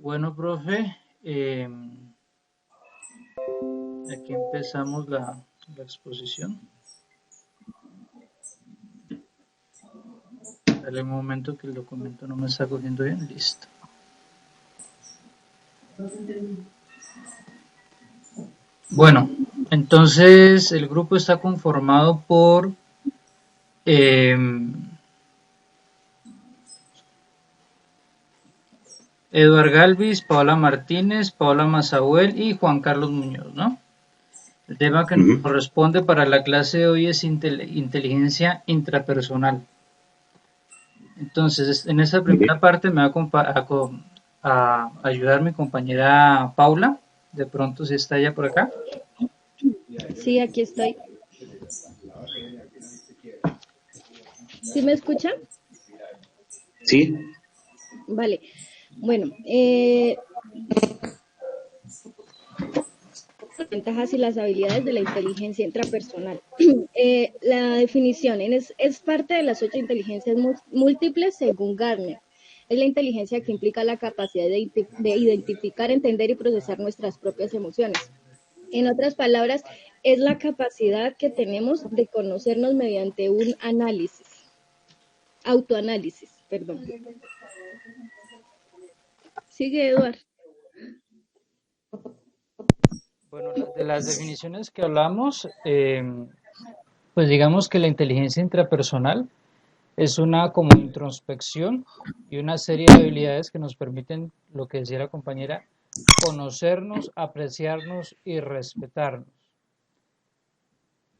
Bueno, profe, aquí empezamos la exposición. Dale un momento que el documento no me está cogiendo bien. Listo. Bueno, entonces el grupo está conformado por Eduard Galvis, Paola Martínez, Paola Mazahuel y Juan Carlos Muñoz, ¿no? El tema que nos corresponde para la clase de hoy es inteligencia intrapersonal. Entonces, en esta primera parte me va a ayudar mi compañera Paula. De pronto, si está ella por acá. Sí, aquí estoy. ¿Sí me escuchan? Sí. Vale. Bueno, ventajas y las habilidades de la inteligencia intrapersonal. La definición es parte de las 8 inteligencias múltiples según Gardner. Es la inteligencia que implica la capacidad de identificar, entender y procesar nuestras propias emociones. En otras palabras, es la capacidad que tenemos de conocernos mediante un autoanálisis, perdón. Sigue, Eduard. Bueno, de las definiciones que hablamos, pues digamos que la inteligencia intrapersonal es una como introspección y una serie de habilidades que nos permiten, lo que decía la compañera, conocernos, apreciarnos y respetarnos.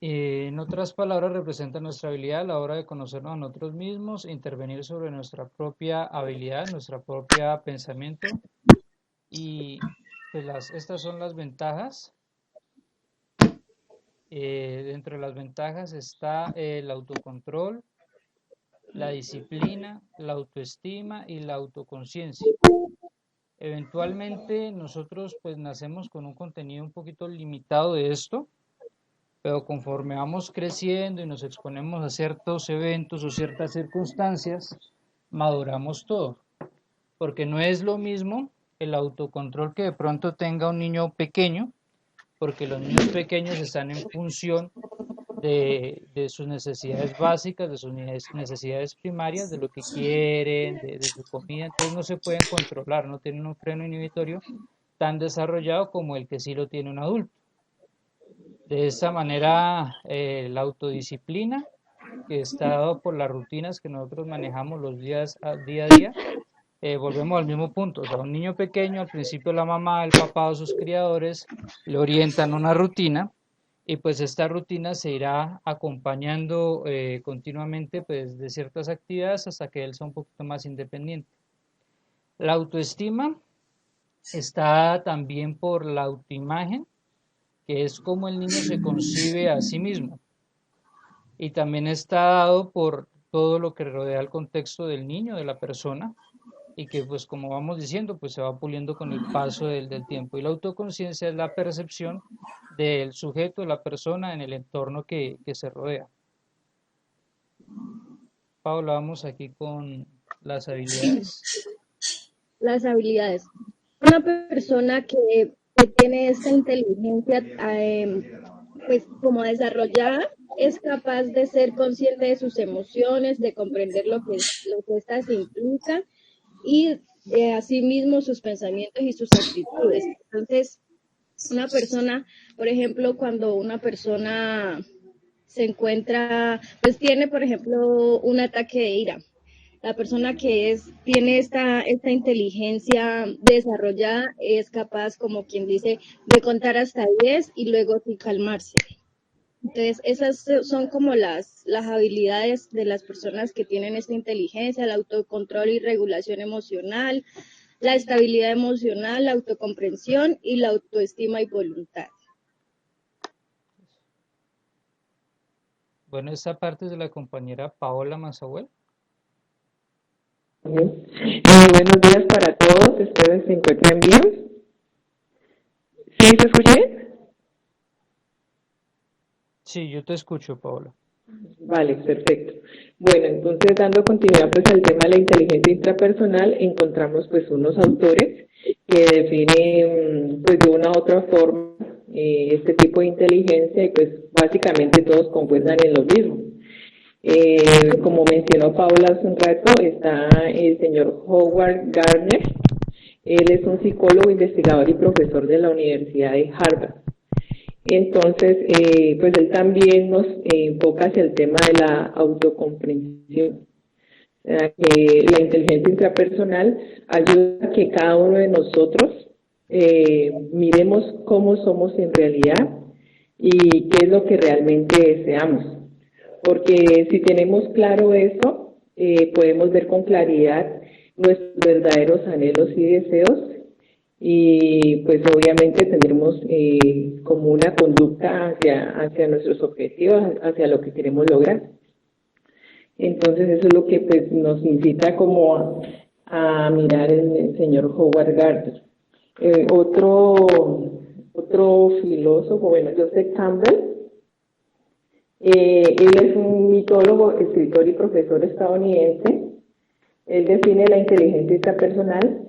En otras palabras, representa nuestra habilidad a la hora de conocernos a nosotros mismos, intervenir sobre nuestra propia habilidad, nuestra propia pensamiento. Y pues estas son las ventajas. Dentro de las ventajas está el autocontrol, la disciplina, la autoestima y la autoconciencia. Eventualmente nosotros pues nacemos con un contenido un poquito limitado de esto, pero conforme vamos creciendo y nos exponemos a ciertos eventos o ciertas circunstancias, maduramos todo, porque no es lo mismo el autocontrol que de pronto tenga un niño pequeño, porque los niños pequeños están en función de sus necesidades básicas, de sus necesidades primarias, de lo que quieren, de su comida, entonces no se pueden controlar, no tienen un freno inhibitorio tan desarrollado como el que sí lo tiene un adulto. De esta manera, la autodisciplina, que está dado por las rutinas que nosotros manejamos los días día a día, volvemos al mismo punto. O sea, un niño pequeño, al principio la mamá, el papá o sus criadores le orientan una rutina y pues esta rutina se irá acompañando continuamente pues, de ciertas actividades hasta que él sea un poquito más independiente. La autoestima está también por la autoimagen, que es como el niño se concibe a sí mismo. Y también está dado por todo lo que rodea el contexto del niño, de la persona, y que pues como vamos diciendo, pues se va puliendo con el paso del tiempo. Y la autoconciencia es la percepción del sujeto, de la persona en el entorno que se rodea. Paula, vamos aquí con las habilidades. Las habilidades. Una persona que tiene esta inteligencia pues como desarrollada es capaz de ser consciente de sus emociones, de comprender lo que estas implican y asimismo sus pensamientos y sus actitudes. Entonces, una persona, por ejemplo, cuando una persona se encuentra, pues tiene, por ejemplo, un ataque de ira. La persona que tiene esta inteligencia desarrollada es capaz, como quien dice, de contar hasta 10 y luego sí calmarse. Entonces, esas son como las habilidades de las personas que tienen esta inteligencia, el autocontrol y regulación emocional, la estabilidad emocional, la autocomprensión y la autoestima y voluntad. Bueno, esta parte es de la compañera Paola Mazahuel. Buenos días para todos, espero se encuentren bien. ¿Sí se escucha bien? Sí, yo te escucho, Paola. Vale, perfecto. Bueno, entonces dando continuidad pues al tema de la inteligencia intrapersonal, encontramos pues unos autores que define pues de una u otra forma este tipo de inteligencia y pues básicamente todos concuerdan en lo mismo. Como mencionó Paula hace un rato, está el señor Howard Gardner. Él es un psicólogo, investigador y profesor de la Universidad de Harvard. Entonces, pues él también nos enfoca hacia el tema de la autocomprensión. Que la inteligencia intrapersonal ayuda a que cada uno de nosotros miremos cómo somos en realidad y qué es lo que realmente deseamos. Porque si tenemos claro eso, podemos ver con claridad nuestros verdaderos anhelos y deseos y pues obviamente tendremos como una conducta hacia nuestros objetivos, hacia lo que queremos lograr. Entonces eso es lo que pues nos incita como a mirar el señor Howard Gardner. Otro filósofo, bueno, Joseph Campbell, él es un mitólogo, escritor y profesor estadounidense. Él define la inteligencia intrapersonal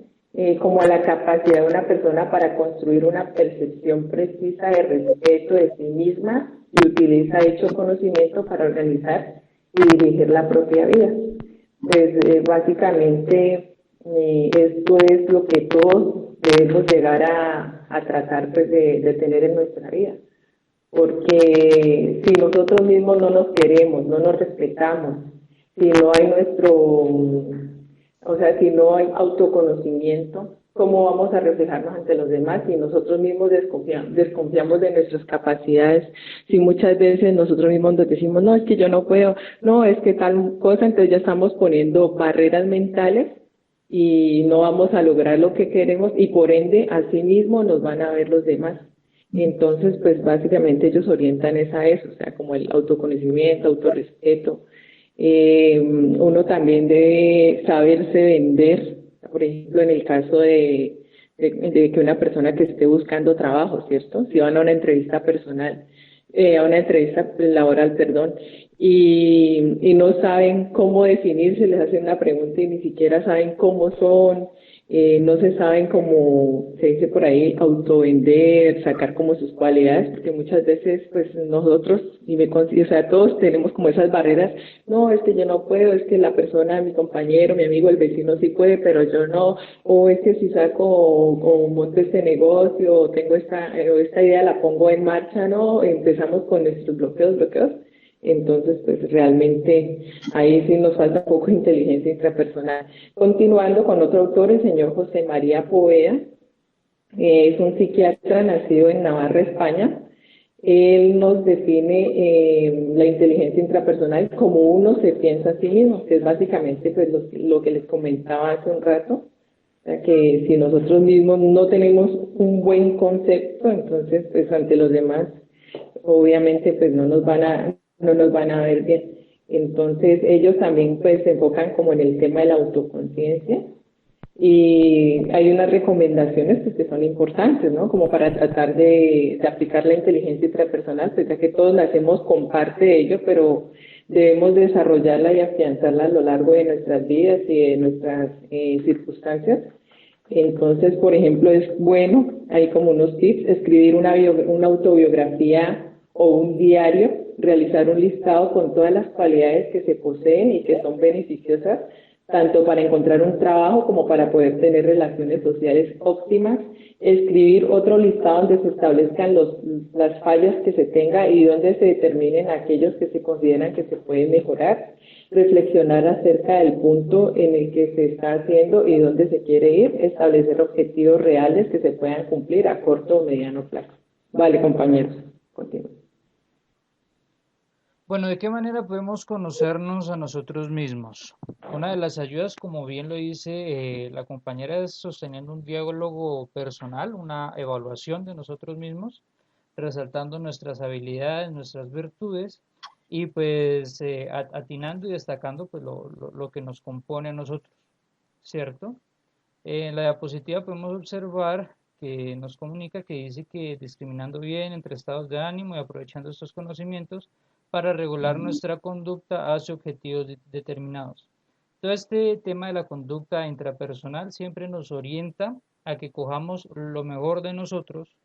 como la capacidad de una persona para construir una percepción precisa de respeto de sí misma y utiliza dicho conocimiento para organizar y dirigir la propia vida. Pues básicamente esto es lo que todos debemos llegar a tratar pues, de tener en nuestra vida. Porque si nosotros mismos no nos queremos, no nos respetamos, si no hay si no hay autoconocimiento, ¿cómo vamos a reflejarnos ante los demás si nosotros mismos desconfiamos de nuestras capacidades? Si muchas veces nosotros mismos nos decimos, no, es que yo no puedo, no, es que tal cosa, entonces ya estamos poniendo barreras mentales y no vamos a lograr lo que queremos y por ende, así mismo nos van a ver los demás. Entonces, pues básicamente ellos orientan es a eso, o sea, como el autoconocimiento, autorrespeto. Uno también debe saberse vender, por ejemplo, en el caso de que una persona que esté buscando trabajo, ¿cierto? Si van a una entrevista personal, a una entrevista laboral, perdón, y no saben cómo definirse, les hacen una pregunta y ni siquiera saben cómo son, no se saben cómo se dice por ahí, autovender, sacar como sus cualidades, porque muchas veces pues nosotros, o sea, todos tenemos como esas barreras, no, es que yo no puedo, es que la persona, mi compañero, mi amigo, el vecino sí puede, pero yo no, o es que si saco o monto este negocio, o tengo esta idea, la pongo en marcha, ¿no? Empezamos con nuestros bloqueos. Entonces, pues realmente ahí sí nos falta un poco de inteligencia intrapersonal. Continuando con otro autor, el señor José María Poveda, es un psiquiatra nacido en Navarra, España. Él nos define la inteligencia intrapersonal como uno se piensa a sí mismo, que es básicamente pues lo que les comentaba hace un rato, o sea, que si nosotros mismos no tenemos un buen concepto, entonces pues ante los demás obviamente pues no nos van a ver bien. Entonces ellos también pues se enfocan como en el tema de la autoconciencia y hay unas recomendaciones pues, que son importantes, ¿no? Como para tratar de aplicar la inteligencia intrapersonal, pues ya que todos nacemos con parte de ello, pero debemos desarrollarla y afianzarla a lo largo de nuestras vidas y de nuestras circunstancias. Entonces, por ejemplo, es bueno, hay como unos tips, escribir una autobiografía o un diario, realizar un listado con todas las cualidades que se poseen y que son beneficiosas, tanto para encontrar un trabajo como para poder tener relaciones sociales óptimas, escribir otro listado donde se establezcan las fallas que se tenga y donde se determinen aquellos que se consideran que se pueden mejorar, reflexionar acerca del punto en el que se está haciendo y dónde se quiere ir, establecer objetivos reales que se puedan cumplir a corto o mediano plazo. Vale, compañeros, continúen. Bueno, ¿de qué manera podemos conocernos a nosotros mismos? Una de las ayudas, como bien lo dice la compañera, es sosteniendo un diálogo personal, una evaluación de nosotros mismos, resaltando nuestras habilidades, nuestras virtudes y pues atinando y destacando pues lo que nos compone a nosotros, ¿cierto? En la diapositiva podemos observar que nos comunica que dice que discriminando bien entre estados de ánimo y aprovechando estos conocimientos para regular nuestra conducta hacia objetivos determinados. Todo este tema de la conducta intrapersonal siempre nos orienta a que cojamos lo mejor de nosotros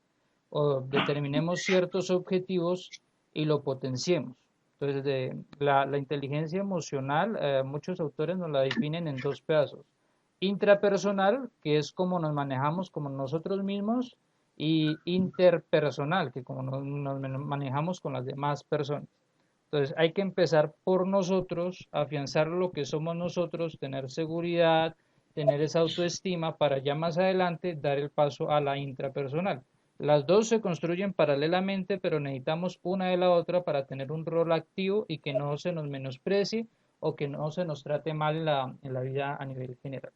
o determinemos ciertos objetivos y lo potenciemos. Entonces, la inteligencia emocional, muchos autores nos la definen en dos pedazos. Intrapersonal, que es como nos manejamos como nosotros mismos, y interpersonal, que como nos manejamos con las demás personas. Entonces hay que empezar por nosotros, afianzar lo que somos nosotros, tener seguridad, tener esa autoestima para ya más adelante dar el paso a la intrapersonal. Las dos se construyen paralelamente, pero necesitamos una de la otra para tener un rol activo y que no se nos menosprecie o que no se nos trate mal en la vida a nivel general.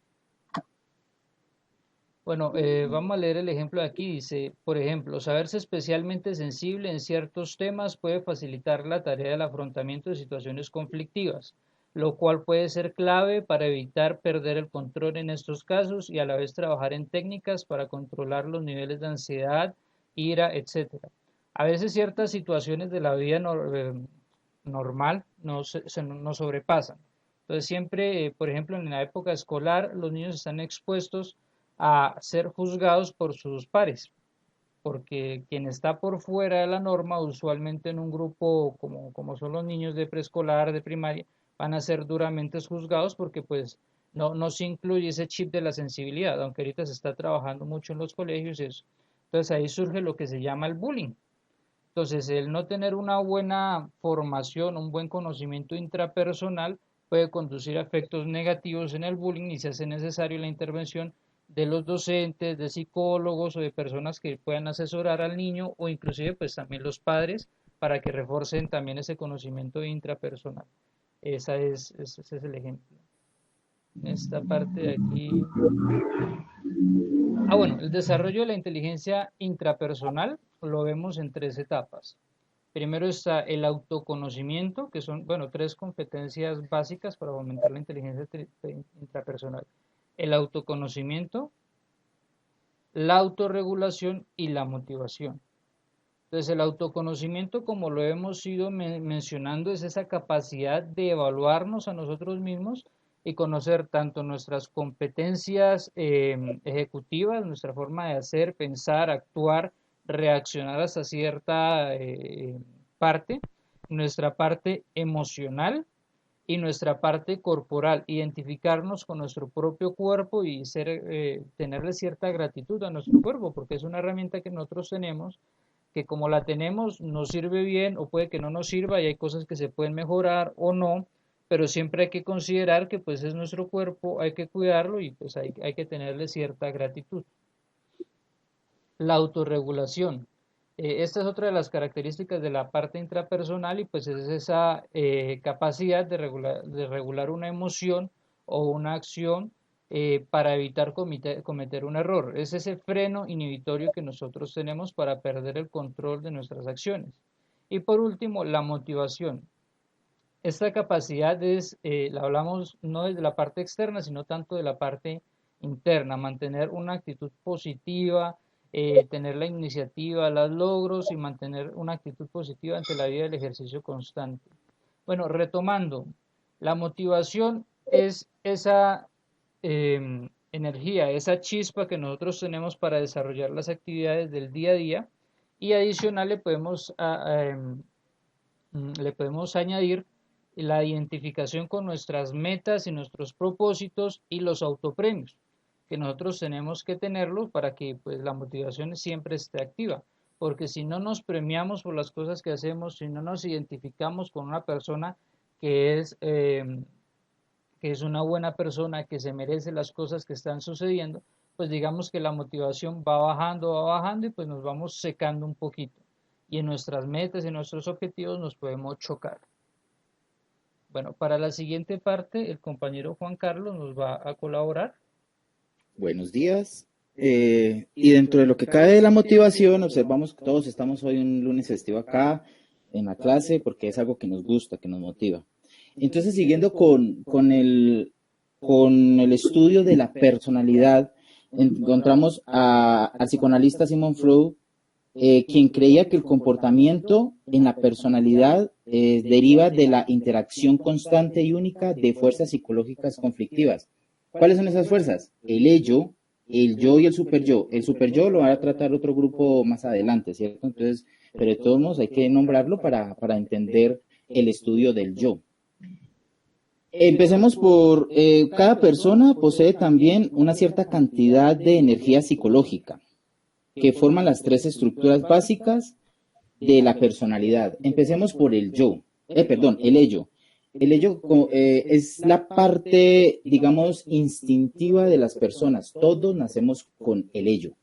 Bueno, vamos a leer el ejemplo de aquí. Dice, por ejemplo, saberse especialmente sensible en ciertos temas puede facilitar la tarea del afrontamiento de situaciones conflictivas, lo cual puede ser clave para evitar perder el control en estos casos y a la vez trabajar en técnicas para controlar los niveles de ansiedad, ira, etcétera. A veces ciertas situaciones de la vida normal nos sobrepasan. Entonces siempre, por ejemplo, en la época escolar, los niños están expuestos a ser juzgados por sus pares, porque quien está por fuera de la norma, usualmente en un grupo como son los niños de preescolar, de primaria, van a ser duramente juzgados porque pues no se incluye ese chip de la sensibilidad, aunque ahorita se está trabajando mucho en los colegios y eso. Entonces ahí surge lo que se llama el bullying. Entonces el no tener una buena formación, un buen conocimiento intrapersonal puede conducir a efectos negativos en el bullying y se hace necesario la intervención de los docentes, de psicólogos o de personas que puedan asesorar al niño o inclusive pues también los padres para que refuercen también ese conocimiento intrapersonal. Ese es el ejemplo. Esta parte de aquí. Bueno, el desarrollo de la inteligencia intrapersonal lo vemos en tres etapas. Primero está el autoconocimiento, que son, bueno, tres competencias básicas para aumentar la inteligencia intrapersonal. El autoconocimiento, la autorregulación y la motivación. Entonces, el autoconocimiento, como lo hemos ido mencionando, es esa capacidad de evaluarnos a nosotros mismos y conocer tanto nuestras competencias ejecutivas, nuestra forma de hacer, pensar, actuar, reaccionar hasta cierta parte, nuestra parte emocional y nuestra parte corporal, identificarnos con nuestro propio cuerpo y tenerle cierta gratitud a nuestro cuerpo, porque es una herramienta que nosotros tenemos, que como la tenemos nos sirve bien o puede que no nos sirva y hay cosas que se pueden mejorar o no, pero siempre hay que considerar que pues es nuestro cuerpo, hay que cuidarlo y pues hay que tenerle cierta gratitud. La autorregulación. Esta es otra de las características de la parte intrapersonal y pues es esa capacidad de regular una emoción o una acción para evitar cometer un error. Es ese freno inhibitorio que nosotros tenemos para perder el control de nuestras acciones. Y por último, la motivación. Esta capacidad la hablamos no desde la parte externa, sino tanto de la parte interna, mantener una actitud positiva, tener la iniciativa, los logros y mantener una actitud positiva ante la vida del ejercicio constante. Bueno, retomando, la motivación es esa energía, esa chispa que nosotros tenemos para desarrollar las actividades del día a día y adicional le podemos añadir la identificación con nuestras metas y nuestros propósitos y los autopremios, que nosotros tenemos que tenerlos para que pues, la motivación siempre esté activa. Porque si no nos premiamos por las cosas que hacemos, si no nos identificamos con una persona que es una buena persona, que se merece las cosas que están sucediendo, pues digamos que la motivación va bajando y pues nos vamos secando un poquito. Y en nuestras metas y nuestros objetivos nos podemos chocar. Bueno, para la siguiente parte, el compañero Juan Carlos nos va a colaborar. Buenos días. Y dentro de lo que cabe de la motivación, observamos que todos estamos hoy un lunes festivo acá en la clase porque es algo que nos gusta, que nos motiva. Entonces, siguiendo con el estudio de la personalidad, encontramos al psicoanalista Sigmund Freud quien creía que el comportamiento en la personalidad deriva de la interacción constante y única de fuerzas psicológicas conflictivas. ¿Cuáles son esas fuerzas? El yo y el superyo. El superyo lo va a tratar otro grupo más adelante, ¿cierto? Entonces, pero de todos modos hay que nombrarlo para entender el estudio del yo. Empecemos por, cada persona posee también una cierta cantidad de energía psicológica que forman las tres estructuras básicas de la personalidad. Empecemos por el yo, el ello. El ello es la parte, digamos, instintiva de las personas. Todos nacemos con el ello.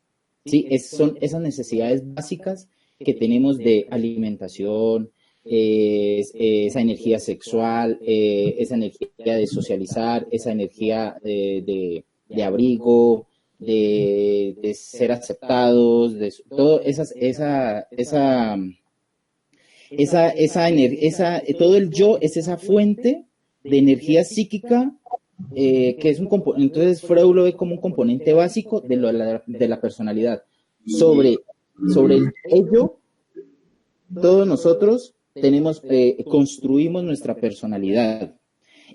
¿Sí? Son esas necesidades básicas que tenemos de alimentación, esa energía sexual, esa energía de socializar, esa energía de abrigo, de ser aceptados, de todo todo el yo es esa fuente de energía psíquica que es un componente. Entonces Freud lo ve como un componente básico de la personalidad. Sobre el ello, todos nosotros construimos nuestra personalidad.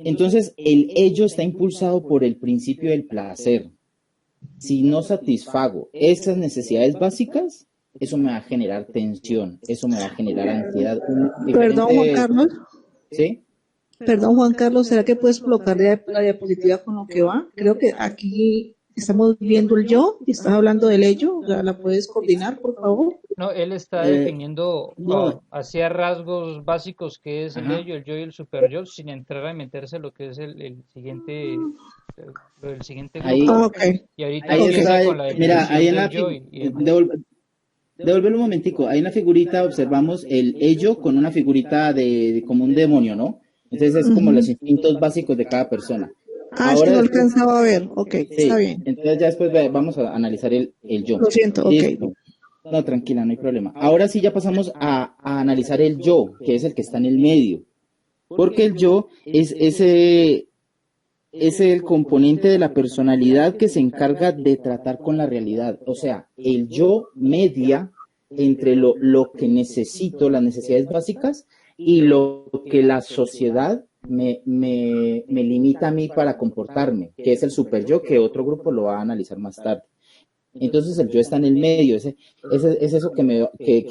Entonces el ello está impulsado por el principio del placer. Si no satisfago esas necesidades básicas, eso me va a generar tensión, eso me va a generar ansiedad. Perdón, Juan Carlos. ¿Sí? Perdón, Juan Carlos, ¿será que puedes colocar la diapositiva con lo que va? Creo que aquí estamos viendo el yo y estás hablando del ello. ¿La puedes coordinar, por favor? No, él está definiendo no. hacia rasgos básicos que es el ello, el yo y el superyo, sin entrar a meterse lo que es el siguiente grupo. Ahí, okay. Y ahorita empieza con la definición mira, ahí en del la yo y devolverlo un momentico. Hay una figurita, observamos el ello con una figurita de como un demonio, ¿no? Entonces es como los instintos básicos de cada persona. Ahora, es que no alcanzaba a ver. Ok, sí, está bien. Entonces ya después vamos a analizar el yo. Lo siento, ok. Listo. No, tranquila, no hay problema. Ahora sí ya pasamos a analizar el yo, que es el que está en el medio. Porque el yo es el componente de la personalidad que se encarga de tratar con la realidad. O sea, el yo media entre lo que necesito, las necesidades básicas, y lo que la sociedad me limita a mí para comportarme, que es el superyo, que otro grupo lo va a analizar más tarde. Entonces el yo está en el medio, es eso que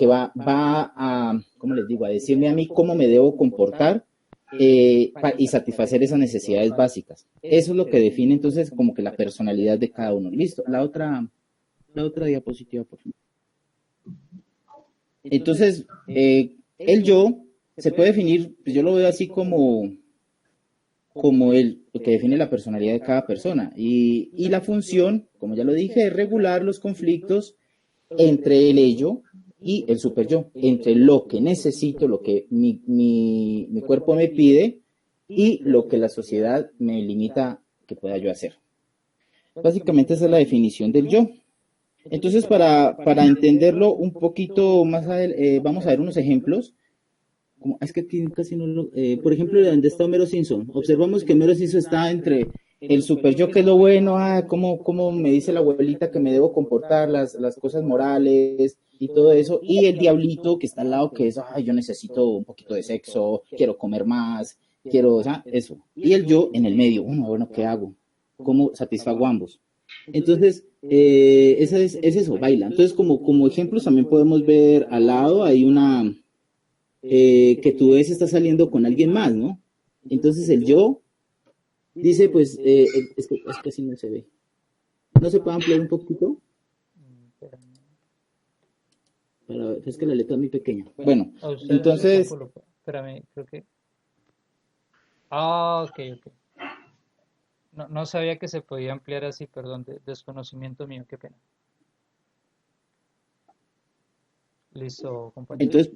va a, ¿cómo les digo?, a decirme a mí cómo me debo comportar y satisfacer esas necesidades básicas. Eso es lo que define entonces como que la personalidad de cada uno. Listo, la otra diapositiva, por favor. Entonces, el yo se puede definir, pues yo lo veo así como lo que define la personalidad de cada persona. Y la función, como ya lo dije, es regular los conflictos entre el ello y el superyo, entre lo que necesito, lo que mi cuerpo me pide y lo que la sociedad me limita que pueda yo hacer. Básicamente esa es la definición del yo. Entonces, para entenderlo un poquito más, vamos a ver unos ejemplos. Es que aquí casi no lo... por ejemplo, donde está Homero Simpson. Observamos que Homero Simpson está entre el superyo, que es lo bueno, cómo me dice la abuelita que me debo comportar, las cosas morales y todo eso, y el diablito que está al lado, que es, yo necesito un poquito de sexo, quiero comer más, quiero, eso. Y el yo en el medio, bueno, ¿qué hago? ¿Cómo satisfago a ambos? Entonces, es eso, baila. Entonces, como ejemplos también podemos ver al lado, hay una... que tu vez está saliendo con alguien más, ¿no? Entonces el yo dice, pues, es que así no se ve. ¿No se puede ampliar un poquito? Es que la letra es muy pequeña. Bueno, entonces... Espérame, creo que... ok. No sabía que se podía ampliar así, perdón, desconocimiento mío, qué pena. Listo, compañero. Entonces,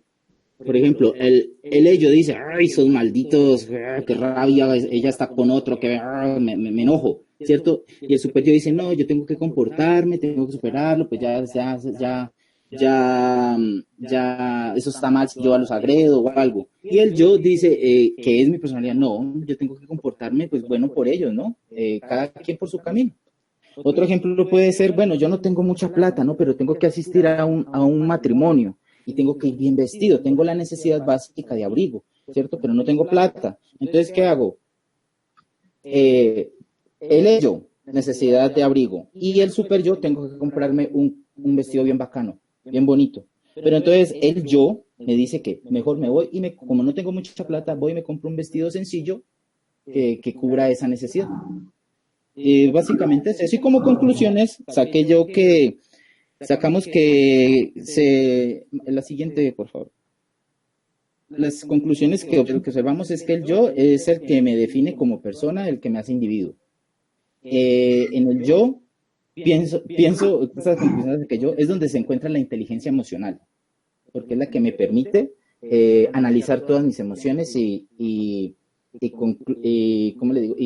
por ejemplo, el ello dice, son malditos, qué rabia, ella está con otro, que me enojo, ¿cierto? Y el superyo dice, no, yo tengo que comportarme, tengo que superarlo, pues ya, eso está mal si yo los agredo o algo. Y el yo dice, que es mi personalidad, no, yo tengo que comportarme, pues bueno, por ellos, ¿no? Cada quien por su camino. Otro ejemplo puede ser, bueno, yo no tengo mucha plata, ¿no? Pero tengo que asistir a un matrimonio y tengo que ir bien vestido, tengo la necesidad básica de abrigo, ¿cierto? Pero no tengo plata. Entonces, ¿qué hago? El ello, necesidad de abrigo, y el super yo, tengo que comprarme un vestido bien bacano, bien bonito. Pero entonces el yo me dice que mejor me voy y como no tengo mucha plata, voy y me compro un vestido sencillo que cubra esa necesidad. Básicamente es eso. Y como conclusiones, sacamos que la siguiente, por favor. Las conclusiones que observamos es que el yo es el que me define como persona, el que me hace individuo. En el yo, pienso, esas conclusiones de que yo es donde se encuentra la inteligencia emocional, porque es la que me permite analizar todas mis emociones y ¿cómo le digo?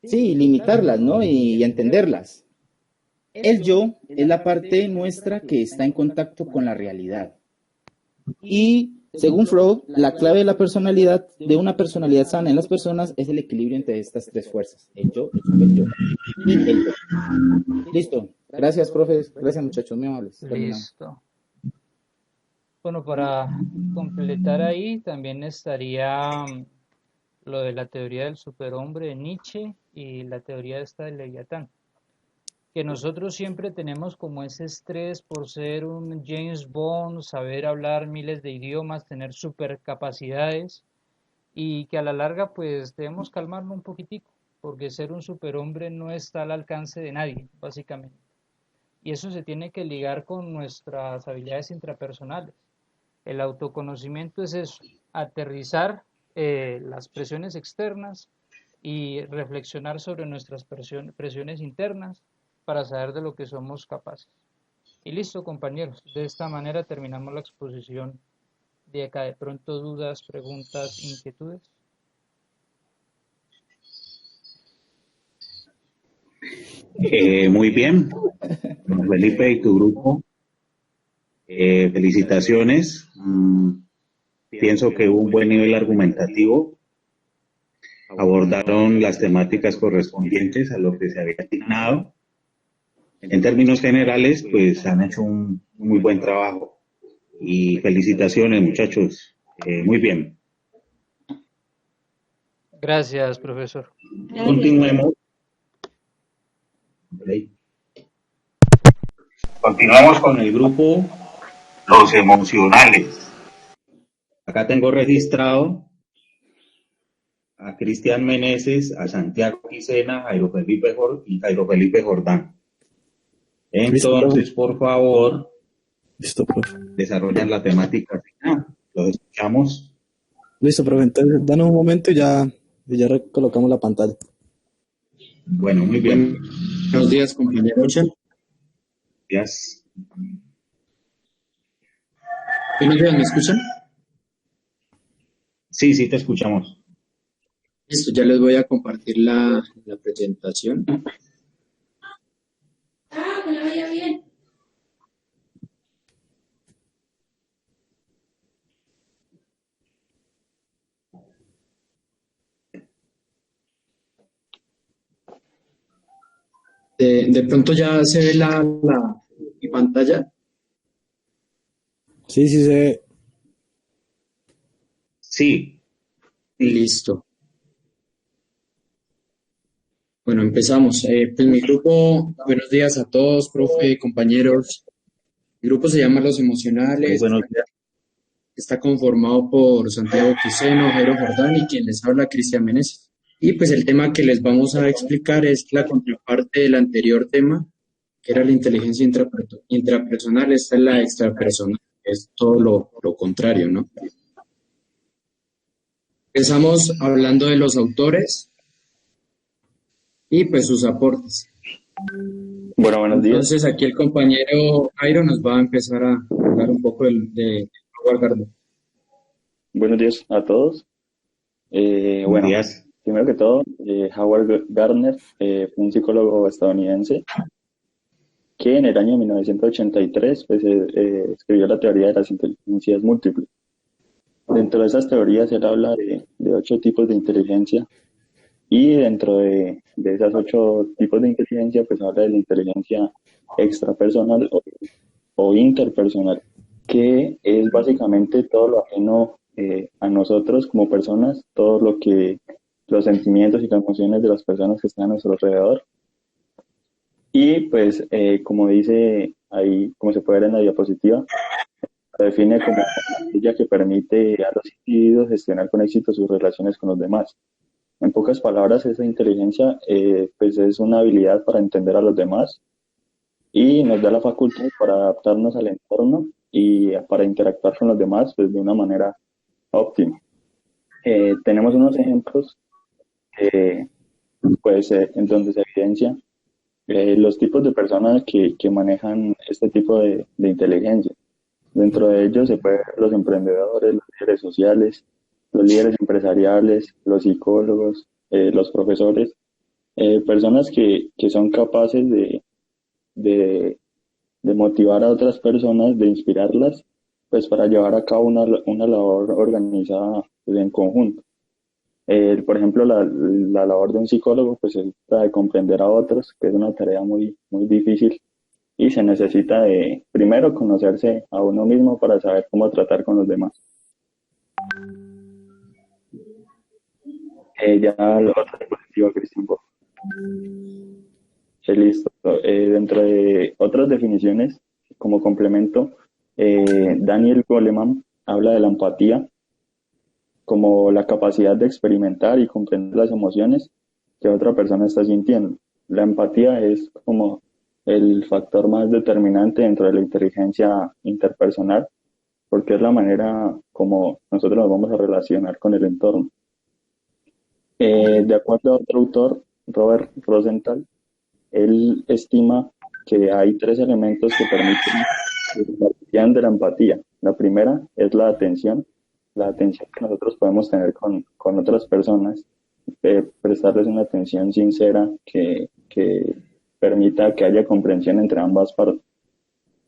Sí, limitarlas, ¿no? Y entenderlas. El yo es la parte nuestra que está en contacto con la realidad. Y según Freud, la clave de la personalidad, de una personalidad sana en las personas, es el equilibrio entre estas tres fuerzas: el yo, el superyo y el yo. Listo. Gracias, profes. Gracias, muchachos, muy amables. Listo. Bueno, para completar ahí también estaría lo de la teoría del superhombre de Nietzsche y la teoría esta del Leviatán, que nosotros siempre tenemos como ese estrés por ser un James Bond, saber hablar miles de idiomas, tener supercapacidades, y que a la larga pues debemos calmarnos un poquitico, porque ser un superhombre no está al alcance de nadie, básicamente. Y eso se tiene que ligar con nuestras habilidades intrapersonales. El autoconocimiento es eso, aterrizar las presiones externas y reflexionar sobre nuestras presiones internas para saber de lo que somos capaces. Y listo, compañeros, de esta manera terminamos la exposición de acá. De pronto, dudas, preguntas, inquietudes. Muy bien, Felipe y tu grupo, felicitaciones. Pienso que hubo un buen nivel argumentativo, abordaron las temáticas correspondientes a lo que se había asignado. En términos generales, pues han hecho un muy buen trabajo. Y felicitaciones, muchachos. Muy bien. Gracias, profesor. Continuemos. Okay. Continuamos con el grupo Los Emocionales. Acá tengo registrado a Cristian Meneses, a Santiago Quisena, Jairo Felipe Jordán. Entonces, por favor, listo, profe. Desarrollan la temática. Los escuchamos. Listo, profe. Entonces, danos un momento y ya recolocamos la pantalla. Bueno, muy bien. Buenos días, compañero. Gracias. Buenos días, ¿me escuchan? Sí, te escuchamos. Listo, ya les voy a compartir la presentación. Que le vaya bien. De pronto ya se ve mi pantalla. Sí, se ve. Sí. Listo. Bueno, empezamos. Pues mi grupo, buenos días a todos, profe, compañeros. Mi grupo se llama Los Emocionales. Buenos días. Está conformado por Santiago Quiseno, Jairo Jordán y quien les habla, Cristian Meneses. Y pues el tema que les vamos a explicar es la contraparte del anterior tema, que era la inteligencia intrapersonal. Esta es la extrapersonal, es todo lo contrario, ¿no? Empezamos hablando de los autores y pues sus aportes. Bueno, buenos días. Entonces aquí el compañero Jairo nos va a empezar a hablar un poco de Howard Gardner. Buenos días a todos. Buenos días. Primero que todo, Howard Gardner fue un psicólogo estadounidense que en el año 1983 pues, escribió la teoría de las inteligencias múltiples. Dentro de esas teorías él habla de 8 tipos de inteligencia Y dentro de esas 8 tipos de inteligencia, pues habla de la inteligencia extrapersonal o interpersonal, que es básicamente todo lo ajeno a nosotros como personas, todo lo que los sentimientos y las emociones de las personas que están a nuestro alrededor. Y pues, como dice ahí, como se puede ver en la diapositiva, se define como aquella que permite a los individuos gestionar con éxito sus relaciones con los demás. En pocas palabras, esa inteligencia pues es una habilidad para entender a los demás y nos da la facultad para adaptarnos al entorno y para interactuar con los demás pues, de una manera óptima. Tenemos unos ejemplos pues, en donde se evidencia los tipos de personas que manejan este tipo de inteligencia. Dentro de ellos se pueden ver los emprendedores, los líderes sociales, los líderes empresariales, los psicólogos, los profesores, personas que son capaces de motivar a otras personas, de inspirarlas, pues para llevar a cabo una labor organizada pues, en conjunto. Por ejemplo, la labor de un psicólogo pues es la de comprender a otros, que es una tarea muy, muy difícil y se necesita de primero conocerse a uno mismo para saber cómo tratar con los demás. Ya la otra diapositiva, Cristian, por favor. Listo. Dentro de otras definiciones, como complemento, Daniel Goleman habla de la empatía como la capacidad de experimentar y comprender las emociones que otra persona está sintiendo. La empatía es como el factor más determinante dentro de la inteligencia interpersonal, porque es la manera como nosotros nos vamos a relacionar con el entorno. De acuerdo a otro autor, Robert Rosenthal, él estima que hay 3 elementos que permiten la desarrollo de la empatía. La primera es la atención que nosotros podemos tener con otras personas, prestarles una atención sincera que permita que haya comprensión entre ambas partes.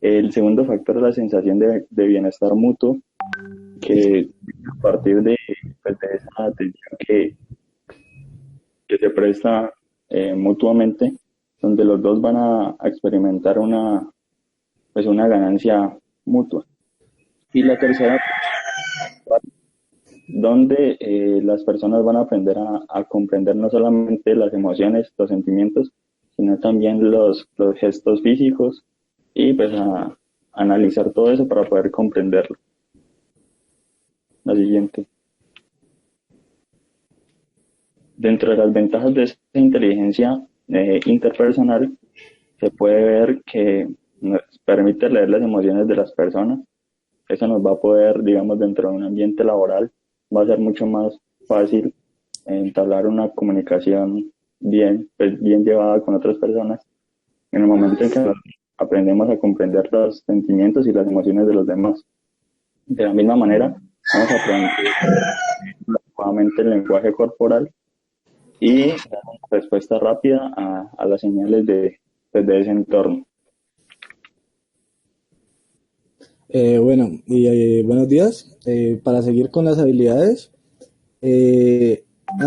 El segundo factor es la sensación de bienestar mutuo, que a partir de esa atención que se presta mutuamente, donde los dos van a experimentar una ganancia mutua. Y la tercera, donde las personas van a aprender a comprender no solamente las emociones, los sentimientos, sino también los gestos físicos y pues a analizar todo eso para poder comprenderlo. La siguiente. Dentro de las ventajas de esta inteligencia interpersonal, se puede ver que nos permite leer las emociones de las personas. Eso nos va a poder, digamos, dentro de un ambiente laboral, va a ser mucho más fácil entablar una comunicación bien llevada con otras personas. En el momento en que aprendemos a comprender los sentimientos y las emociones de los demás. De la misma manera, vamos a aprender nuevamente el lenguaje corporal y dar una respuesta rápida a las señales de ese entorno. Buenos días. Para seguir con las habilidades, déjala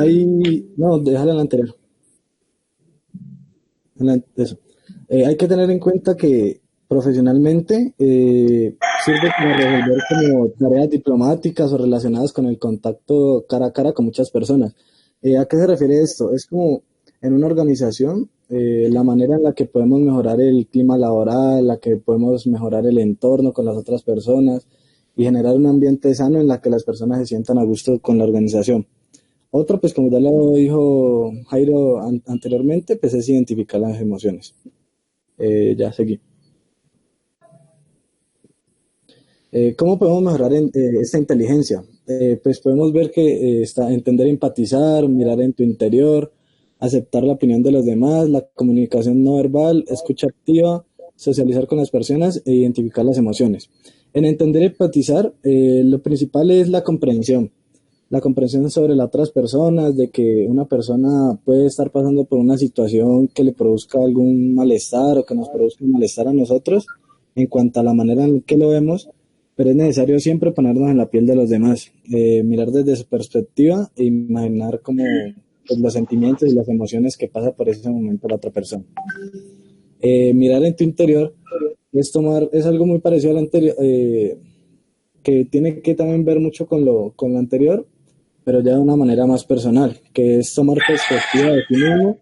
en la anterior. Hay que tener en cuenta que profesionalmente sirve para resolver como tareas diplomáticas o relacionadas con el contacto cara a cara con muchas personas. ¿A qué se refiere esto? Es como en una organización, la manera en la que podemos mejorar el clima laboral, la que podemos mejorar el entorno con las otras personas y generar un ambiente sano en la que las personas se sientan a gusto con la organización. Otro, pues como ya lo dijo Jairo anteriormente, pues es identificar las emociones. Ya seguí. ¿Cómo podemos mejorar esta inteligencia? Pues podemos ver que entender, empatizar, mirar en tu interior, aceptar la opinión de los demás, la comunicación no verbal, escucha activa, socializar con las personas e identificar las emociones. En entender y empatizar, lo principal es la comprensión sobre las otras personas, de que una persona puede estar pasando por una situación que le produzca algún malestar o que nos produzca un malestar a nosotros en cuanto a la manera en que lo vemos, pero es necesario siempre ponernos en la piel de los demás, mirar desde su perspectiva e imaginar cómo pues, los sentimientos y las emociones que pasa por ese momento la otra persona. Mirar en tu interior es algo muy parecido al anterior, que tiene que también ver mucho con lo anterior, pero ya de una manera más personal, que es tomar perspectiva de ti mismo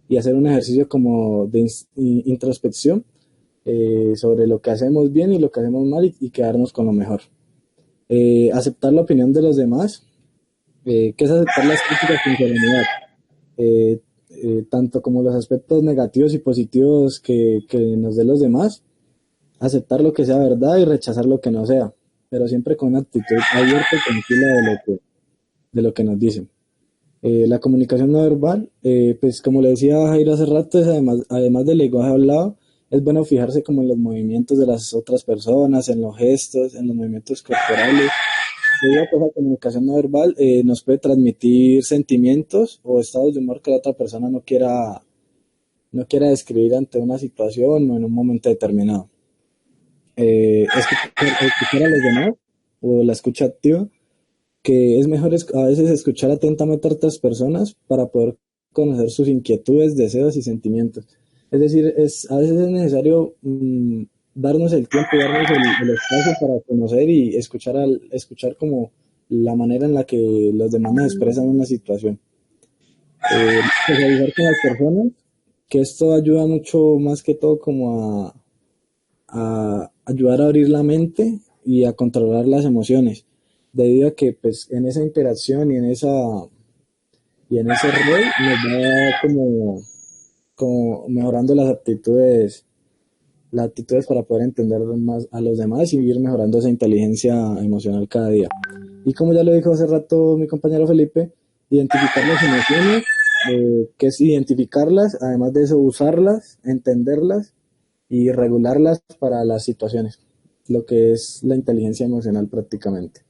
y hacer un ejercicio como de introspección sobre lo que hacemos bien y lo que hacemos mal y quedarnos con lo mejor. Aceptar la opinión de los demás, que es aceptar las críticas con serenidad, eh, tanto como los aspectos negativos y positivos que nos den los demás, aceptar lo que sea verdad y rechazar lo que no sea, pero siempre con una actitud abierta y tranquila de lo que nos dicen. La comunicación no verbal, pues como le decía Jairo hace rato, es además del lenguaje hablado, es bueno fijarse como en los movimientos de las otras personas, en los gestos, en los movimientos corporales. Debido a que la comunicación no verbal nos puede transmitir sentimientos o estados de humor que la otra persona no quiera describir ante una situación o en un momento determinado. Escuchar a los demás o la escucha activa, que es mejor a veces escuchar atentamente a otras personas para poder conocer sus inquietudes, deseos y sentimientos. Es decir, a veces es necesario darnos el tiempo, darnos el espacio para conocer y escuchar como la manera en la que los demás nos expresan una situación. Socializar con las personas, que esto ayuda mucho más que todo como a ayudar a abrir la mente y a controlar las emociones, debido a que pues en esa interacción y en ese rol nos va como mejorando las actitudes para poder entender más a los demás y ir mejorando esa inteligencia emocional cada día. Y como ya lo dijo hace rato mi compañero Felipe, identificar las emociones, que es identificarlas, además de eso usarlas, entenderlas y regularlas para las situaciones, lo que es la inteligencia emocional prácticamente.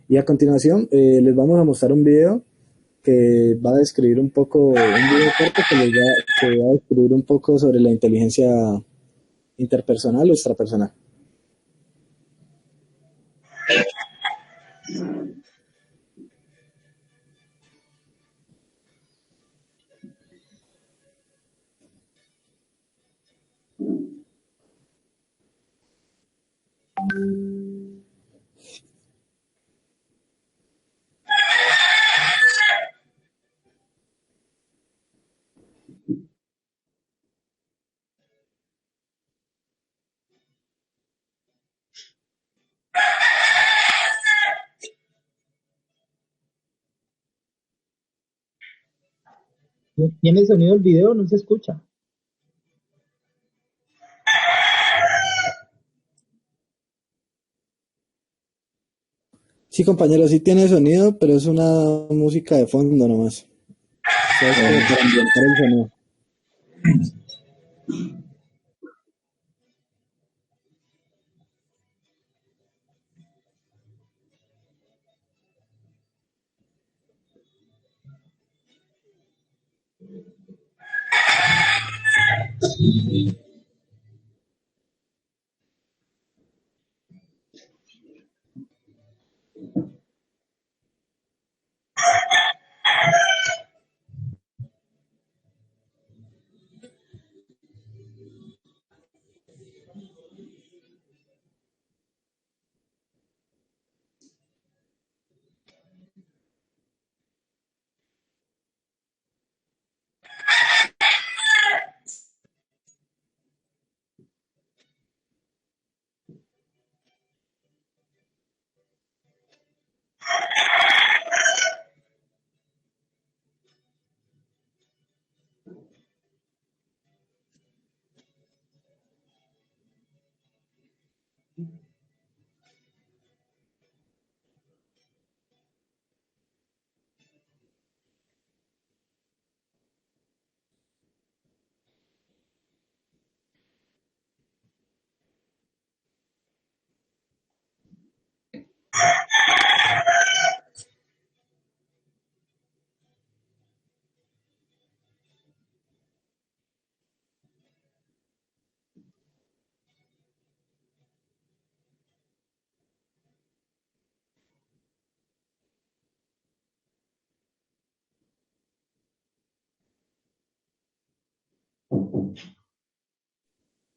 Y a continuación les vamos a mostrar un video que va a describir un poco, un video corto que va a describir un poco sobre la inteligencia interpersonal o extrapersonal. ¿Tiene sonido el video? No se escucha. Sí, compañero, sí tiene sonido, pero es una música de fondo nomás. O sea, es como para ambientar el sonido.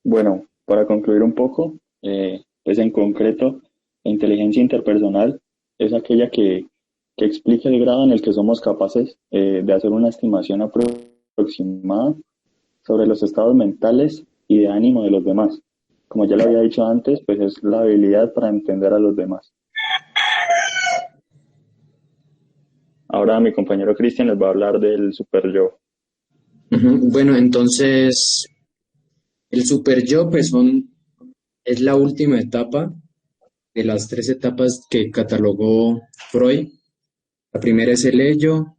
Bueno, para concluir un poco, pues en concreto, la inteligencia interpersonal es aquella que explica el grado en el que somos capaces de hacer una estimación aproximada sobre los estados mentales y de ánimo de los demás. Como ya lo había dicho antes, pues es la habilidad para entender a los demás. Ahora mi compañero Cristian les va a hablar del super yo. Bueno, entonces el super yo pues es la última etapa de las 3 etapas que catalogó Freud. La primera es el ello,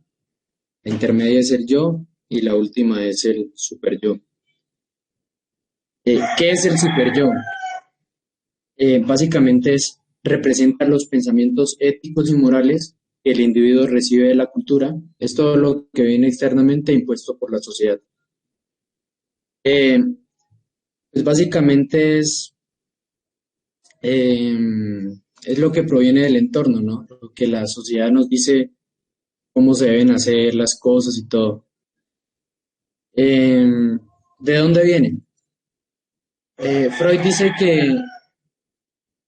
la intermedia es el yo y la última es el super yo. ¿Qué es el super yo? Básicamente representa los pensamientos éticos y morales que el individuo recibe de la cultura. Es todo lo que viene externamente impuesto por la sociedad. Pues básicamente es lo que proviene del entorno, ¿no? Lo que la sociedad nos dice cómo se deben hacer las cosas y todo. ¿De dónde viene? Freud dice que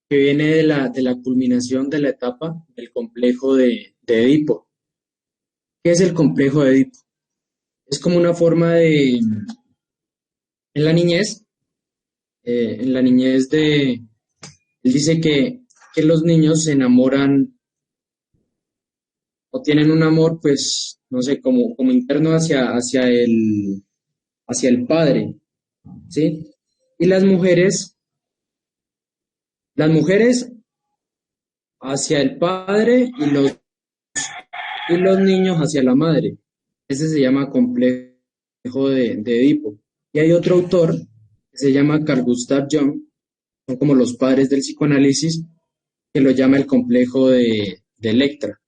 viene de la culminación de la etapa del complejo de Edipo. ¿Qué es el complejo de Edipo? Es como una forma en la niñez, él dice que los niños se enamoran o tienen un amor, pues, no sé, como interno hacia el padre, ¿sí? Y las mujeres hacia el padre y los niños hacia la madre. Ese se llama complejo de Edipo. Y hay otro autor que se llama Carl Gustav Jung, son como los padres del psicoanálisis, que lo llama el complejo de Electra.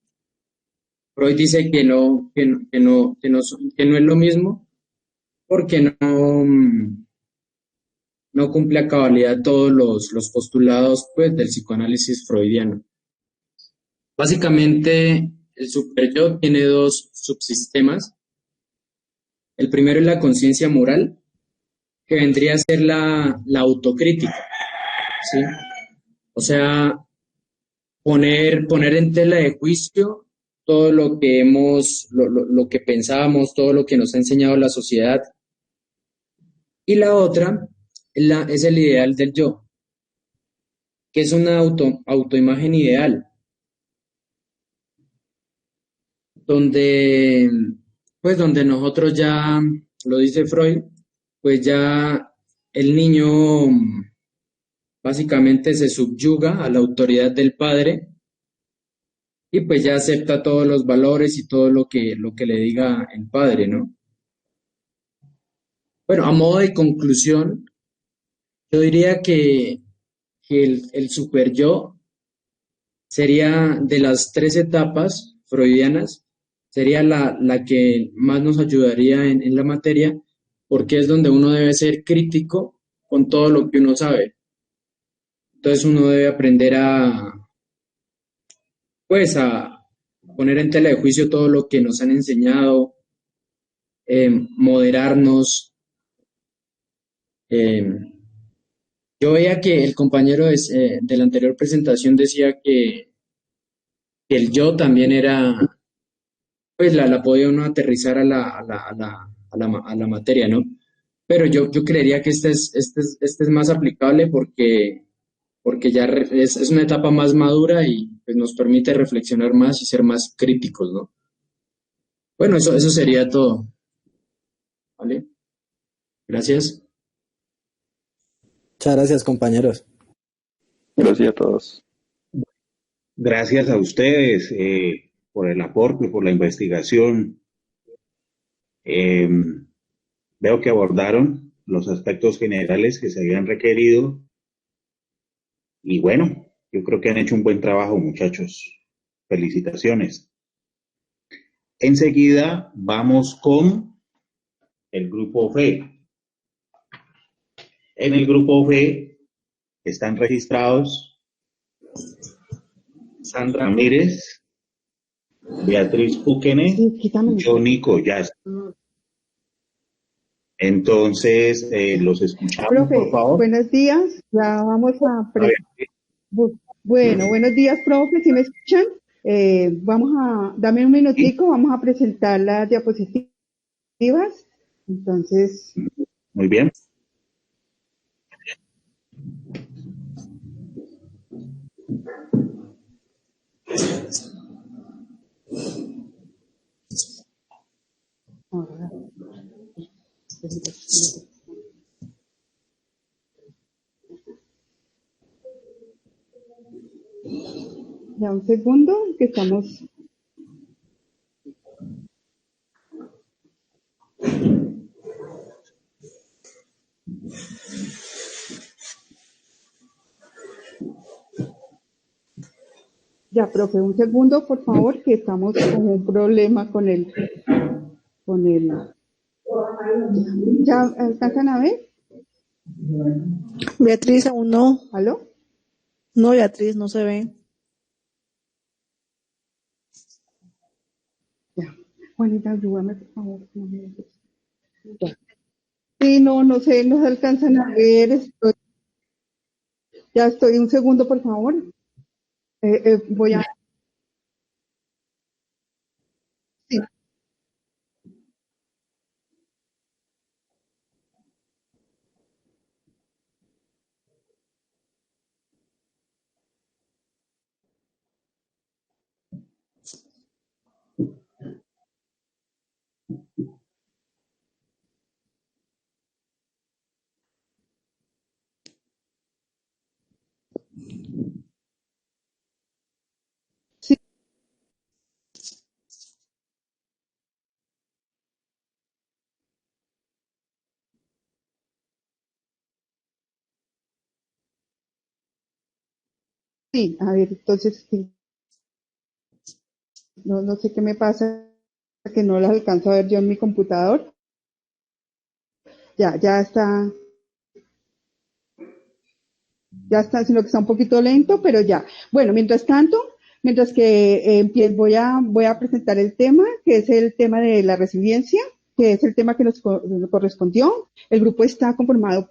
Freud dice que no es lo mismo porque no cumple a cabalidad todos los postulados pues, del psicoanálisis freudiano. Básicamente, el superyo tiene 2 subsistemas. El primero es la conciencia moral, que vendría a ser la autocrítica, ¿sí? O sea, poner en tela de juicio todo lo que lo que pensamos, todo lo que nos ha enseñado la sociedad. Y la otra es el ideal del yo, que es una autoimagen ideal, donde nosotros ya, lo dice Freud, pues ya el niño básicamente se subyuga a la autoridad del padre y pues ya acepta todos los valores y todo lo que le diga el padre, ¿no? Bueno, a modo de conclusión, yo diría que el super yo sería de las 3 etapas freudianas, sería la que más nos ayudaría en la materia, porque es donde uno debe ser crítico con todo lo que uno sabe. Entonces uno debe aprender a poner en tela de juicio todo lo que nos han enseñado, moderarnos. Yo veía que el compañero de la anterior presentación decía que el yo también era, pues la podía uno aterrizar a la materia, ¿no? Pero yo creería que este es más aplicable porque ya es una etapa más madura y pues, nos permite reflexionar más y ser más críticos, ¿no? Bueno, eso sería todo. ¿Vale? Gracias. Muchas gracias, compañeros. Gracias a todos. Gracias a ustedes por el aporte, por la investigación. Veo que abordaron los aspectos generales que se habían requerido. Y bueno, yo creo que han hecho un buen trabajo, muchachos. Felicitaciones. Enseguida vamos con el grupo FE. En el grupo FE están registrados Sandra Ramírez, Beatriz Púquene, Johnny Collas. Entonces, los escuchamos, Profe, por favor. buenos días. Ya vamos a... A ver, Bueno, buenos días, profe, ¿sí me escuchan? Dame un sí, minutico, vamos a presentar las diapositivas. Entonces, muy bien. ahora, ya un segundo, que estamos... Ya, profe, un segundo, por favor, que estamos con un problema con el... ¿Ya alcanzan a ver? Beatriz, aún no. ¿Aló? No, Beatriz, no se ve. Ya. Juanita, ayúdame, por favor. Ya. Sí, no sé, no se alcanzan a ver. Ya estoy, un segundo, por favor. Voy a... Sí, sí, sí. A ver, entonces, sí. No sé qué me pasa, que no las alcanzo a ver yo en mi computador. Ya está, sino que está un poquito lento, pero ya. Bueno, mientras tanto, mientras que voy a presentar el tema, que es el tema de la resiliencia, que es el tema que nos correspondió. El grupo está conformado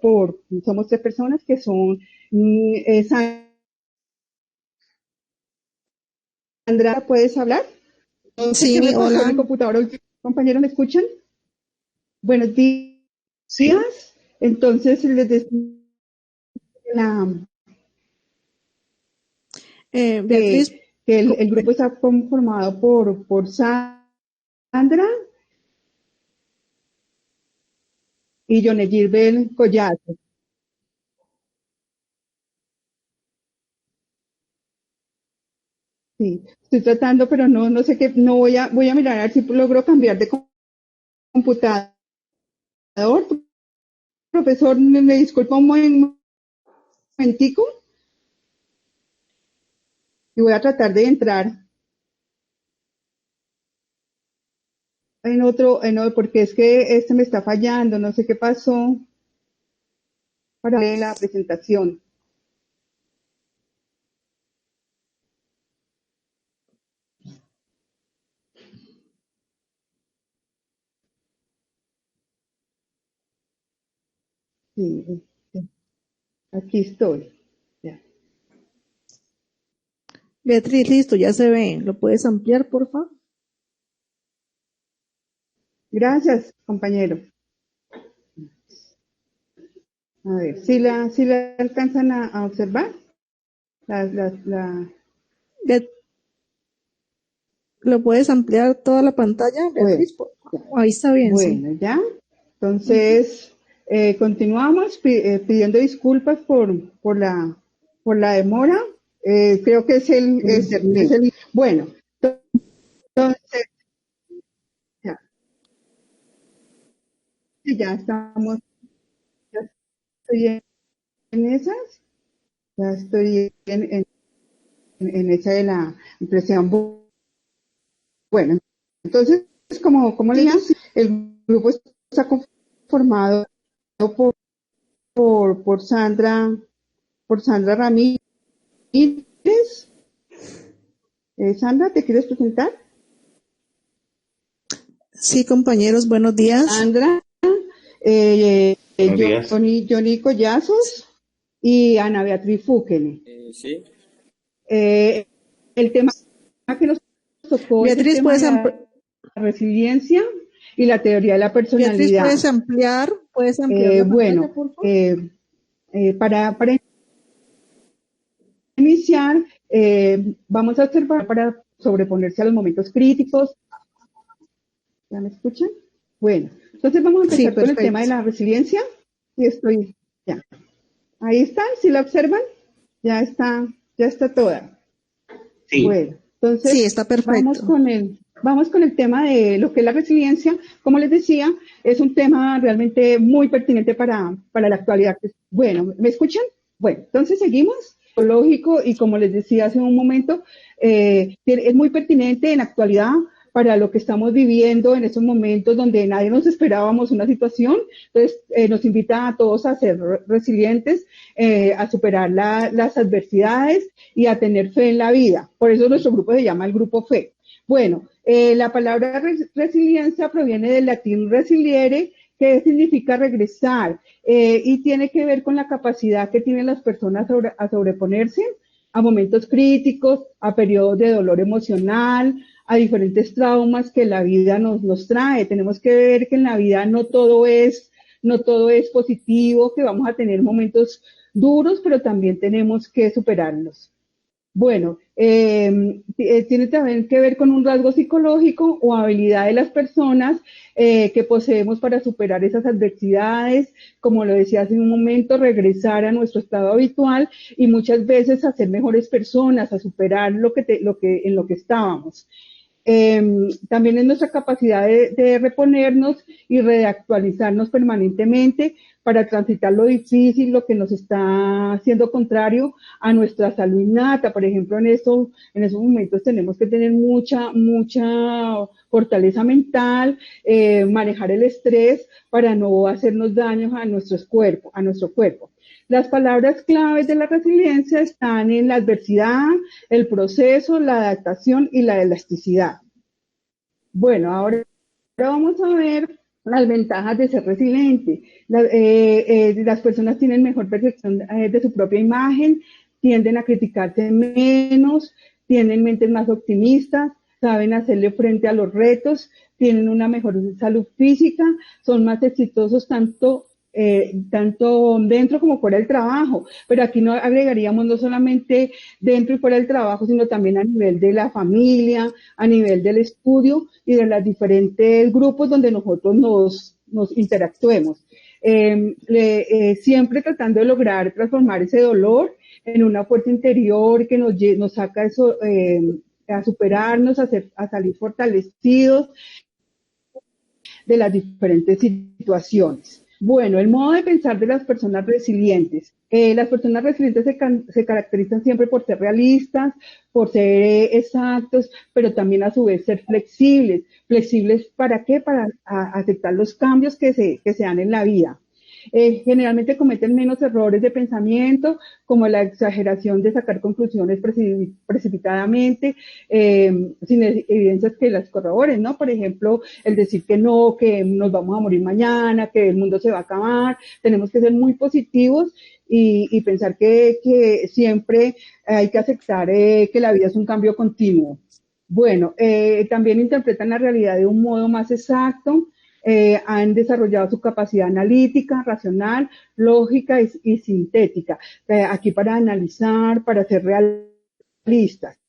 somos 3 personas que son Sandra, ¿puedes hablar? No sé qué me Sí, pasó en mi hola. computadora. Compañeros, ¿me escuchan? Buenos Sí, días. Entonces, les decía Beatriz, que el grupo está conformado por Sandra y Yone Gilbert Collazo. Sí, estoy tratando, pero no sé qué, no voy a mirar a ver si logro cambiar de computador. Profesor, me disculpa un momentico y voy a tratar de entrar porque es que este me está fallando, no sé qué pasó para la presentación. Sí, aquí estoy. Ya. Beatriz, listo, ya se ve. ¿Lo puedes ampliar, por favor? Gracias, compañero. A ver, si la alcanzan a observar, la, Beat- ¿Lo puedes ampliar toda la pantalla, bueno, Beatriz? Ahí está bien, sí. bueno, ya. Entonces, continuamos pidiendo disculpas por la demora. Creo que es el internet. Bueno, entonces, ya, sí, ya estamos, ya estoy en esas, ya estoy en esa de la impresión. Bueno, entonces, como le decía, el grupo está conformado por, por Sandra, Ramírez. Sandra, ¿te quieres presentar? Sí, compañeros, buenos días. Sandra, Buenos días. Johnny Collazos y Ana Beatriz Fúquene. Sí. El tema que nos tocó es el Beatriz, tema ¿puedes, de la resiliencia y la teoría de la Beatriz, personalidad. ¿puedes ampliar la pantalla, Bueno, por favor? para iniciar, vamos a observar para sobreponerse a los momentos críticos. ¿Ya me escuchan? Bueno, entonces vamos a empezar con el tema de la resiliencia. Y ya. Ahí está, ¿sí la observan? Ya está toda. Sí. Bueno, entonces Sí, está perfecto. vamos con el tema de lo que es la resiliencia. Como les decía, es un tema realmente muy pertinente para la actualidad. Bueno, ¿me escuchan? Bueno, entonces seguimos. Lógico, y como les decía hace un momento, es muy pertinente en la actualidad para lo que estamos viviendo en estos momentos donde nadie nos esperábamos una situación. Entonces, nos invita a todos a ser resilientes, a superar las adversidades y a tener fe en la vida. Por eso nuestro grupo se llama el Grupo Fe. Bueno, la palabra resiliencia proviene del latín resiliere, que significa regresar, y tiene que ver con la capacidad que tienen las personas a sobreponerse a momentos críticos, a periodos de dolor emocional, a diferentes traumas que la vida nos trae. Tenemos que ver que en la vida no todo es positivo, que vamos a tener momentos duros, pero también tenemos que superarlos. Bueno, tiene también que ver con un rasgo psicológico o habilidad de las personas que poseemos para superar esas adversidades, como lo decía hace un momento, regresar a nuestro estado habitual y muchas veces a ser mejores personas, a superar en lo que estábamos. También es nuestra capacidad de reponernos y reactualizarnos permanentemente para transitar lo difícil, lo que nos está haciendo contrario a nuestra salud innata. Por ejemplo, en esos momentos tenemos que tener mucha fortaleza mental, manejar el estrés para no hacernos daños a nuestro cuerpo. Las palabras claves de la resiliencia están en la adversidad, el proceso, la adaptación y la elasticidad. Bueno, ahora vamos a ver las ventajas de ser resiliente. Las personas tienen mejor percepción de su propia imagen, tienden a criticarse menos, tienen mentes más optimistas, saben hacerle frente a los retos, tienen una mejor salud física, son más exitosos tanto dentro como fuera del trabajo, pero aquí no agregaríamos no solamente dentro y fuera del trabajo, sino también a nivel de la familia, a nivel del estudio y de los diferentes grupos donde nosotros nos interactuemos. Siempre tratando de lograr transformar ese dolor en una fuerza interior que nos saca eso, a superarnos, a salir fortalecidos de las diferentes situaciones. Bueno, el modo de pensar de las personas resilientes. Las personas resilientes se caracterizan siempre por ser realistas, por ser exactos, pero también a su vez ser flexibles. ¿Flexibles para qué? Para aceptar los cambios que se dan en la vida. Generalmente cometen menos errores de pensamiento, como la exageración de sacar conclusiones precipitadamente, sin evidencias que las corroboren, ¿no? Por ejemplo, el decir que no, que nos vamos a morir mañana, que el mundo se va a acabar. Tenemos que ser muy positivos y pensar que siempre hay que aceptar que la vida es un cambio continuo. Bueno, también interpretan la realidad de un modo más exacto. Han desarrollado su capacidad analítica, racional, lógica y sintética. Aquí para analizar, para ser realistas.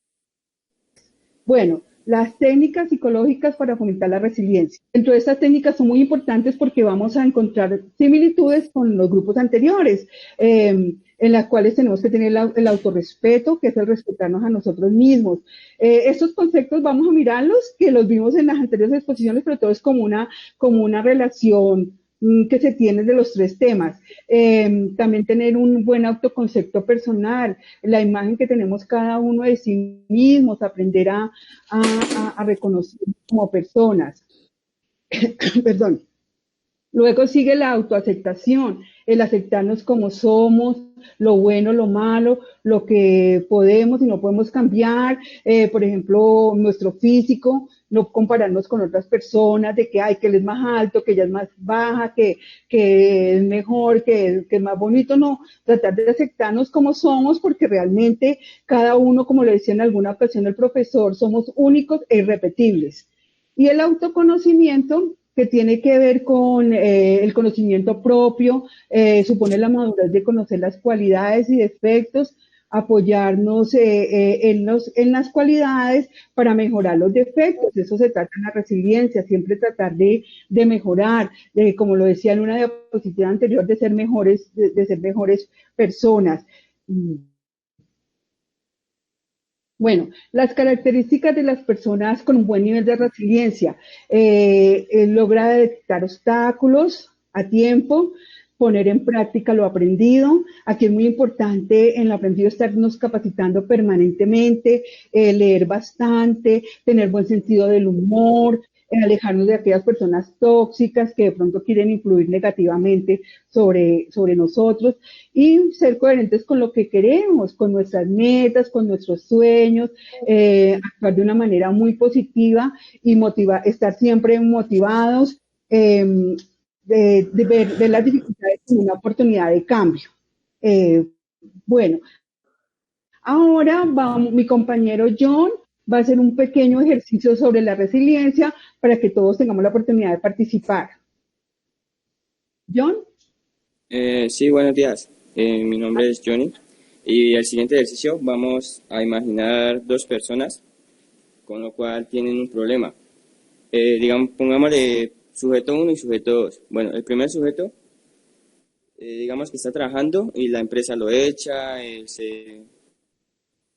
Bueno, las técnicas psicológicas para fomentar la resiliencia. Dentro de estas técnicas son muy importantes porque vamos a encontrar similitudes con los grupos anteriores, en las cuales tenemos que tener el autorrespeto, que es el respetarnos a nosotros mismos. Estos conceptos vamos a mirarlos, que los vimos en las anteriores exposiciones, pero todo es como una relación que se tiene de los tres temas. También tener un buen autoconcepto personal, la imagen que tenemos cada uno de sí mismos, aprender a reconocer como personas. Perdón. Luego sigue la autoaceptación, el aceptarnos como somos, lo bueno, lo malo, lo que podemos y no podemos cambiar, por ejemplo, nuestro físico, no compararnos con otras personas, de que, ay, que él es más alto, que ella es más baja, que es mejor, que es más bonito, no, tratar de aceptarnos como somos, porque realmente cada uno, como le decía en alguna ocasión el profesor, somos únicos e irrepetibles. Y el autoconocimiento, que tiene que ver con el conocimiento propio, supone la madurez de conocer las cualidades y defectos, apoyarnos en las cualidades para mejorar los defectos. Eso se trata de la resiliencia, siempre tratar de mejorar, como lo decía en una diapositiva anterior, de ser mejores personas. Bueno, las características de las personas con un buen nivel de resiliencia, logra detectar obstáculos a tiempo, poner en práctica lo aprendido. Aquí es muy importante en lo aprendido estarnos capacitando permanentemente, leer bastante, tener buen sentido del humor, alejarnos de aquellas personas tóxicas que de pronto quieren influir negativamente sobre nosotros y ser coherentes con lo que queremos, con nuestras metas, con nuestros sueños, actuar de una manera muy positiva y estar siempre motivados, de ver las dificultades como una oportunidad de cambio. Bueno, ahora mi compañero John va a hacer un pequeño ejercicio sobre la resiliencia para que todos tengamos la oportunidad de participar. John. Sí, buenos días. Mi nombre es Johnny y el siguiente ejercicio vamos a imaginar dos personas con lo cual tienen un problema. Digamos, pongámosle sujeto 1 y sujeto 2. Bueno, el primer sujeto, digamos que está trabajando y la empresa lo echa,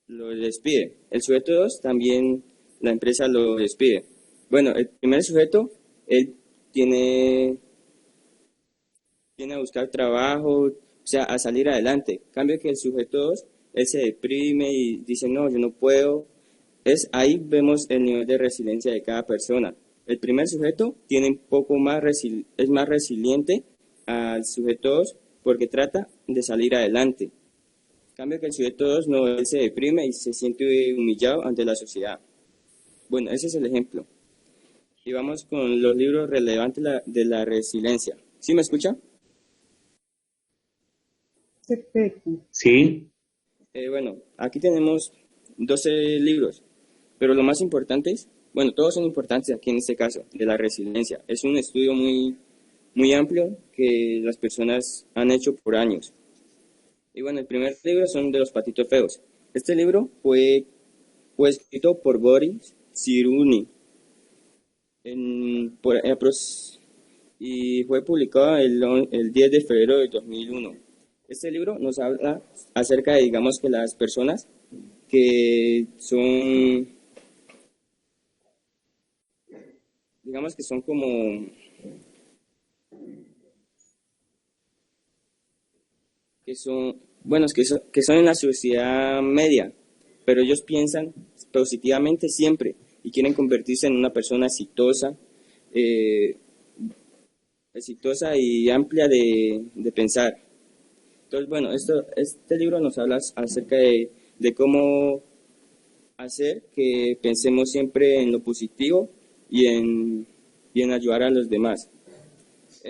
lo despide. El sujeto 2 también la empresa lo despide. Bueno, el primer sujeto, él tiene a buscar trabajo, o sea, a salir adelante. En cambio que el sujeto 2, él se deprime y dice, no, yo no puedo. Ahí vemos el nivel de resiliencia de cada persona. El primer sujeto tiene un poco más es más resiliente al sujeto 2 porque trata de salir adelante. En cambio que el sujeto 2 no, él se deprime y se siente humillado ante la sociedad. Bueno, ese es el ejemplo. Y vamos con los libros relevantes de la resiliencia. ¿Sí me escucha? Perfecto. Sí. Bueno, aquí tenemos 12 libros, pero lo más importante es, bueno, todos son importantes aquí en este caso, de la resiliencia. Es un estudio muy, muy amplio que las personas han hecho por años. Y bueno, el primer libro son de los patitos feos. Este libro fue escrito por Boris Cyrulnik y fue publicado el 10 de febrero de 2001. Este libro nos habla acerca de, digamos, que las personas que son, digamos que son como, que son en la sociedad media, pero ellos piensan positivamente siempre y quieren convertirse en una persona exitosa y amplia de pensar. Entonces, bueno, este libro nos habla acerca de cómo hacer que pensemos siempre en lo positivo y en ayudar a los demás.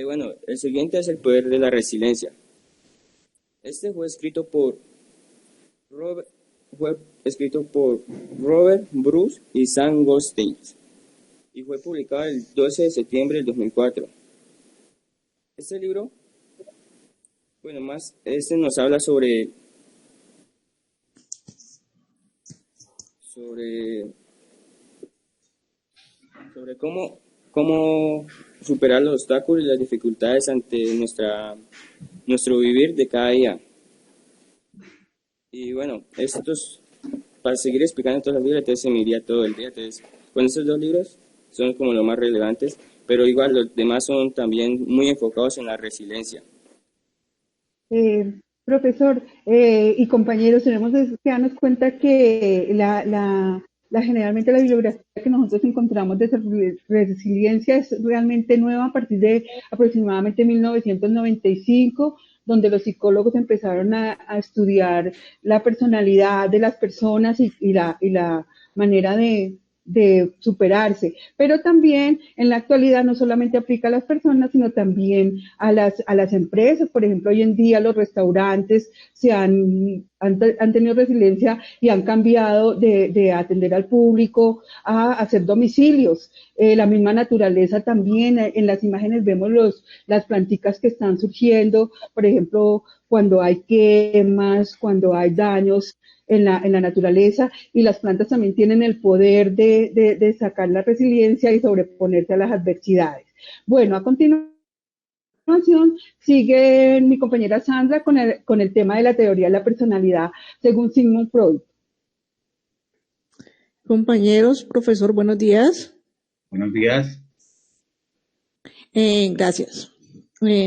Bueno, el siguiente es el poder de la resiliencia. Este fue escrito por Robert Bruce y Sam Goldstein y fue publicado el 12 de septiembre del 2004. Este libro, bueno, nos habla sobre cómo superar los obstáculos y las dificultades ante nuestro vivir de cada día. Y bueno, para seguir explicando todos los libros, entonces se me iría todo el día. Entonces, con estos dos libros son como los más relevantes, pero igual los demás son también muy enfocados en la resiliencia. Profesor y compañeros, tenemos que darnos cuenta que generalmente la bibliografía que nosotros encontramos de resiliencia es realmente nueva a partir de aproximadamente 1995. donde los psicólogos empezaron a estudiar la personalidad de las personas y la manera de superarse, pero también en la actualidad no solamente aplica a las personas, sino también a las empresas. Por ejemplo, hoy en día los restaurantes han tenido resiliencia y han cambiado de atender al público a hacer domicilios. La misma naturaleza también, en las imágenes vemos las planticas que están surgiendo, por ejemplo, cuando hay quemas, cuando hay daños en la naturaleza, y las plantas también tienen el poder de sacar la resiliencia y sobreponerse a las adversidades. Bueno, a continuación sigue mi compañera Sandra con el tema de la teoría de la personalidad según Sigmund Freud. Compañeros, profesor, buenos días. Buenos días. Gracias.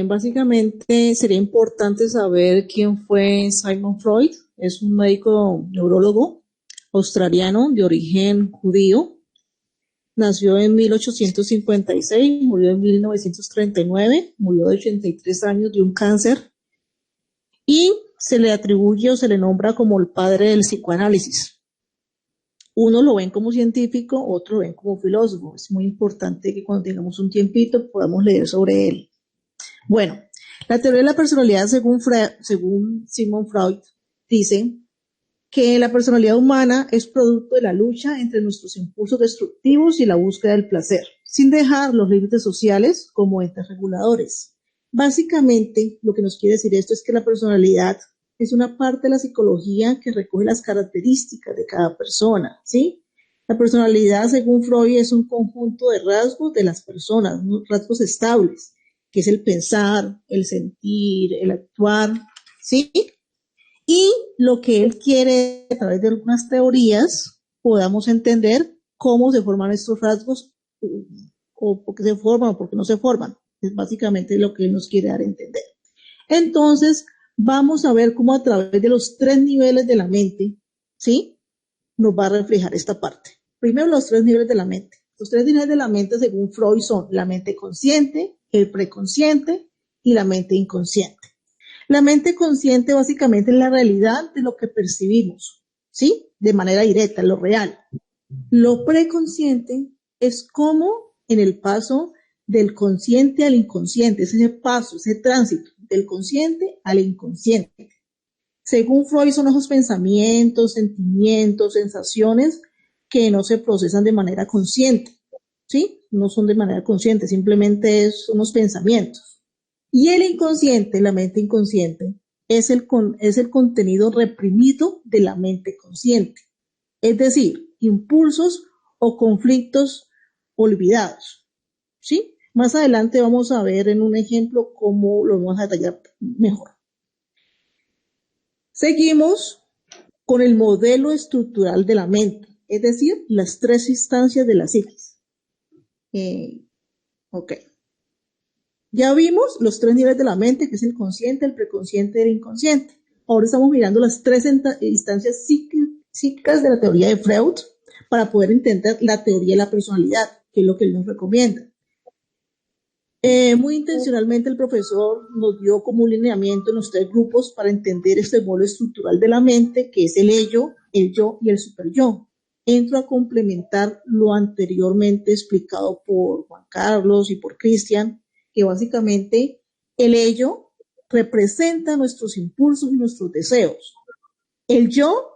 Básicamente sería importante saber quién fue Sigmund Freud. Es un médico neurólogo australiano de origen judío. Nació en 1856, murió en 1939, murió de 83 años de un cáncer y se le atribuye o se le nombra como el padre del psicoanálisis. Uno lo ven como científico, otro lo ven como filósofo. Es muy importante que cuando tengamos un tiempito podamos leer sobre él. Bueno, la teoría de la personalidad según Sigmund Freud dice que la personalidad humana es producto de la lucha entre nuestros impulsos destructivos y la búsqueda del placer, sin dejar los límites sociales como entes reguladores. Básicamente, lo que nos quiere decir esto es que la personalidad es una parte de la psicología que recoge las características de cada persona, ¿sí? La personalidad, según Freud, es un conjunto de rasgos de las personas, rasgos estables, que es el pensar, el sentir, el actuar, ¿sí? Y lo que él quiere, a través de algunas teorías, podamos entender cómo se forman estos rasgos, o por qué se forman o por qué no se forman. Es básicamente lo que él nos quiere dar a entender. Entonces, vamos a ver cómo a través de los 3 niveles de la mente, ¿sí?, nos va a reflejar esta parte. Primero, los 3 niveles de la mente. Los 3 niveles de la mente, según Freud, son la mente consciente, el preconsciente y la mente inconsciente. La mente consciente básicamente es la realidad de lo que percibimos, ¿sí?, de manera directa, lo real. Lo preconsciente es como en el paso del consciente al inconsciente, es ese paso, ese tránsito del consciente al inconsciente. Según Freud, son esos pensamientos, sentimientos, sensaciones que no se procesan de manera consciente, ¿sí? No son de manera consciente, simplemente son unos pensamientos. Y el inconsciente, la mente inconsciente, es el contenido reprimido de la mente consciente. Es decir, impulsos o conflictos olvidados, ¿sí? Más adelante vamos a ver en un ejemplo cómo lo vamos a detallar mejor. Seguimos con el modelo estructural de la mente, es decir, las 3 instancias de la psiquis. Ok. Ya vimos los 3 niveles de la mente, que es el consciente, el preconsciente y el inconsciente. Ahora estamos mirando las 3 instancias psíquicas de la teoría de Freud para poder entender la teoría de la personalidad, que es lo que él nos recomienda. Muy intencionalmente el profesor nos dio como un lineamiento en los 3 grupos para entender este modelo estructural de la mente, que es el ello, el yo y el superyo. Entro a complementar lo anteriormente explicado por Juan Carlos y por Cristian, que básicamente el ello representa nuestros impulsos y nuestros deseos. El yo,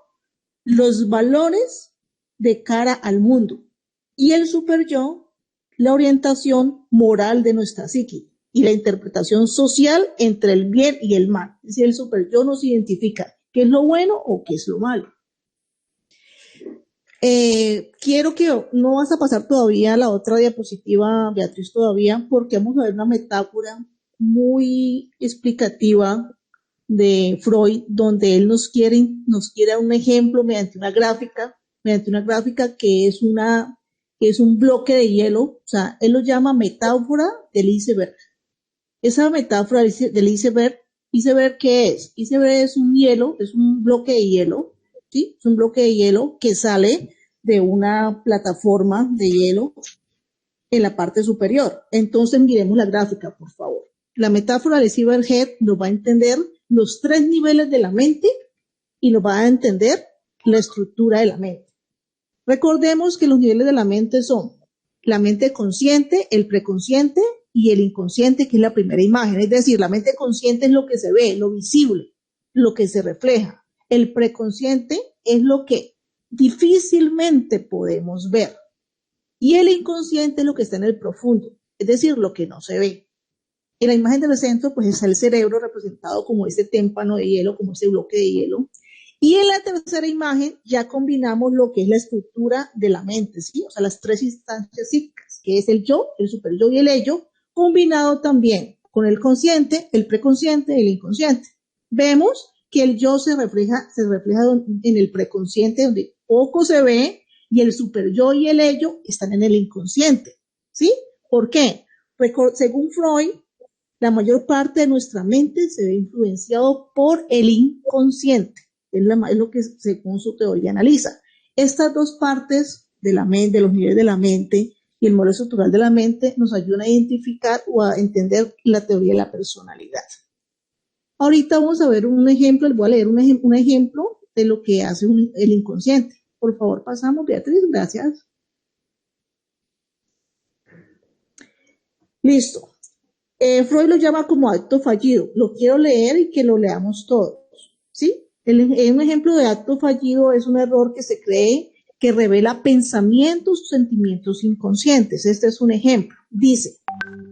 los valores de cara al mundo. Y el superyo, la orientación moral de nuestra psique y la interpretación social entre el bien y el mal. Es decir, el superyo nos identifica qué es lo bueno o qué es lo malo. Quiero que no vas a pasar todavía a la otra diapositiva, Beatriz, todavía, porque vamos a ver una metáfora muy explicativa de Freud, donde él nos quiere dar un ejemplo mediante una gráfica que es un bloque de hielo. O sea, él lo llama metáfora del iceberg. Esa metáfora del iceberg, ¿qué es? Iceberg es un hielo, es un bloque de hielo, ¿sí? Es un bloque de hielo que sale de una plataforma de hielo en la parte superior. Entonces miremos la gráfica, por favor. La metáfora de Silverhead nos va a entender los 3 niveles de la mente y nos va a entender la estructura de la mente. Recordemos que los niveles de la mente son la mente consciente, el preconsciente y el inconsciente, que es la primera imagen. Es decir, la mente consciente es lo que se ve, lo visible, lo que se refleja. El preconsciente es lo que difícilmente podemos ver. Y el inconsciente es lo que está en el profundo, es decir, lo que no se ve. En la imagen del centro, pues está el cerebro representado como ese témpano de hielo, como ese bloque de hielo. Y en la tercera imagen ya combinamos lo que es la estructura de la mente, ¿sí? O sea, las 3 instancias psíquicas, que es el yo, el superyo y el ello, combinado también con el consciente, el preconsciente y el inconsciente. Vemos que el yo se refleja en el preconsciente, donde poco se ve, y el superyo y el ello están en el inconsciente, ¿sí? ¿Por qué? Según Freud, la mayor parte de nuestra mente se ve influenciado por el inconsciente. Es lo que según su teoría analiza. Estas 2 partes de la mente, de los niveles de la mente y el modelo estructural de la mente nos ayudan a identificar o a entender la teoría de la personalidad. Ahorita vamos a ver un ejemplo, les voy a leer un ejemplo de lo que hace el inconsciente. Por favor, pasamos, Beatriz, gracias. Listo. Freud lo llama como acto fallido. Lo quiero leer y que lo leamos todos, ¿sí? Un ejemplo de acto fallido es un error que se cree que revela pensamientos o sentimientos inconscientes. Este es un ejemplo. Dice,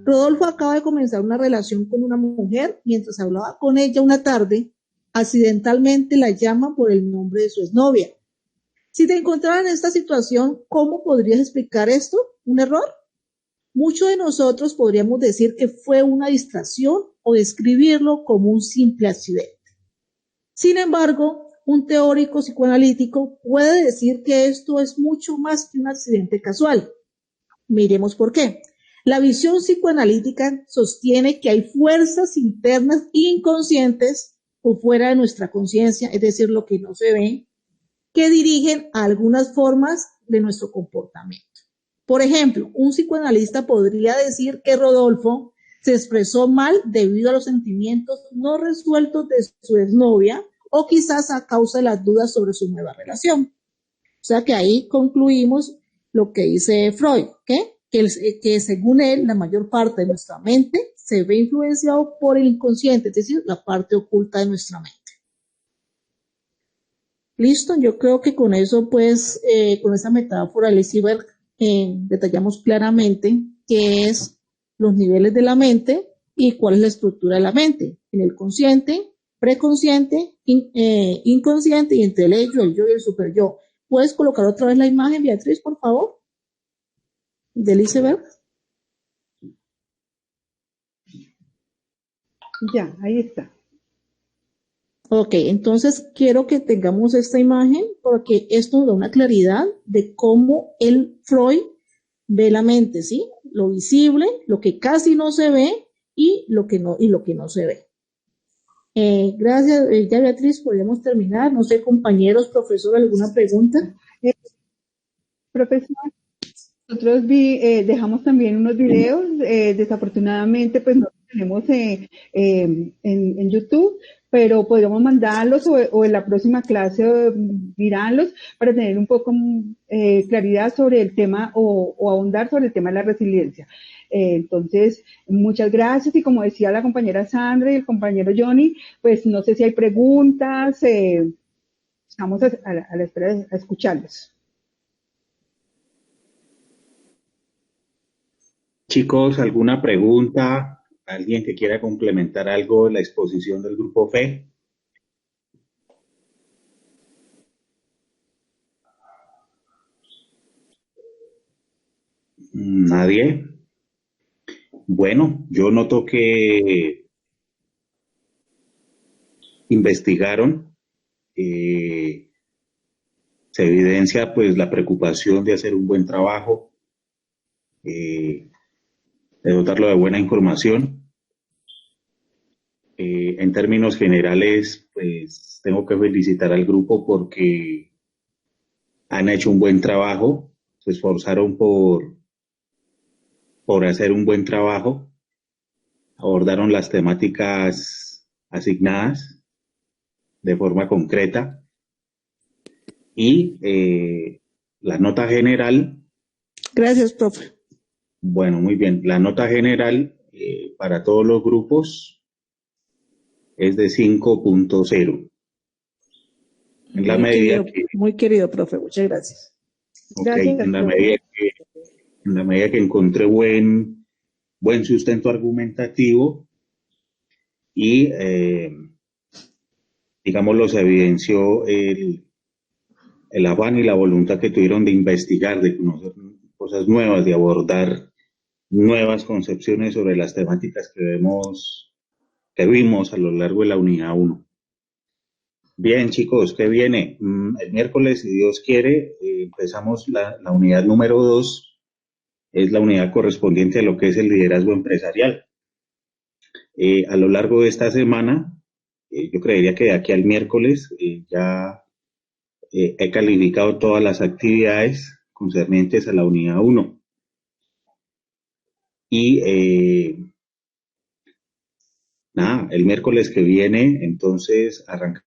Rodolfo acaba de comenzar una relación con una mujer. Mientras hablaba con ella una tarde, accidentalmente la llama por el nombre de su exnovia. Si te encontraras en esta situación, ¿cómo podrías explicar esto? ¿Un error? Muchos de nosotros podríamos decir que fue una distracción o describirlo como un simple accidente. Sin embargo, un teórico psicoanalítico puede decir que esto es mucho más que un accidente casual. Miremos por qué. La visión psicoanalítica sostiene que hay fuerzas internas inconscientes o fuera de nuestra conciencia, es decir, lo que no se ve, que dirigen a algunas formas de nuestro comportamiento. Por ejemplo, un psicoanalista podría decir que Rodolfo se expresó mal debido a los sentimientos no resueltos de su exnovia o quizás a causa de las dudas sobre su nueva relación. O sea que ahí concluimos lo que dice Freud, ¿okay? Que según él la mayor parte de nuestra mente se ve influenciado por el inconsciente, es decir, la parte oculta de nuestra mente. Listo, yo creo que con eso, pues, con esa metáfora de Silberg, detallamos claramente qué es los niveles de la mente y cuál es la estructura de la mente. En el consciente, preconsciente, inconsciente y entre el yo y el superyo. ¿Puedes colocar otra vez la imagen, Beatriz, por favor? Del iceberg. Ya, ahí está. Ok, entonces quiero que tengamos esta imagen porque esto nos da una claridad de cómo el Freud ve la mente, ¿sí? Lo visible, lo que casi no se ve y lo que no se ve. Gracias, ya Beatriz, podemos terminar. No sé, compañeros, profesor, ¿alguna pregunta? Profesor, nosotros dejamos también unos videos, desafortunadamente pues no los tenemos en YouTube, pero podríamos mandarlos o en la próxima clase mirarlos para tener un poco claridad sobre el tema o ahondar sobre el tema de la resiliencia. Entonces, muchas gracias y como decía la compañera Sandra y el compañero Johnny, pues no sé si hay preguntas, estamos a la espera de escucharlos. Chicos, ¿alguna pregunta? ¿Alguien que quiera complementar algo en la exposición del grupo FE? ¿Nadie? Bueno, yo noto que investigaron, se evidencia pues la preocupación de hacer un buen trabajo, de dotarlo de buena información. En términos generales, pues tengo que felicitar al grupo porque han hecho un buen trabajo, se esforzaron por hacer un buen trabajo. abordaron las temáticas asignadas de forma concreta y la nota general, Gracias, profe. bueno, muy bien, la nota general para todos los grupos es de 5.0. En la medida que, Muy querido, profe. Muchas gracias. okay, en la medida que encontré buen sustento argumentativo y, digamos, se evidenció el afán y la voluntad que tuvieron de investigar, de conocer cosas nuevas, de abordar nuevas concepciones sobre las temáticas que vimos a lo largo de la unidad 1. Bien, chicos, ¿qué viene? El miércoles, si Dios quiere, empezamos la unidad número 2, es la unidad correspondiente a lo que es el liderazgo empresarial. A lo largo de esta semana, yo creería que de aquí al miércoles ya he calificado todas las actividades concernientes a la unidad 1. Y nada, el miércoles que viene, entonces arrancamos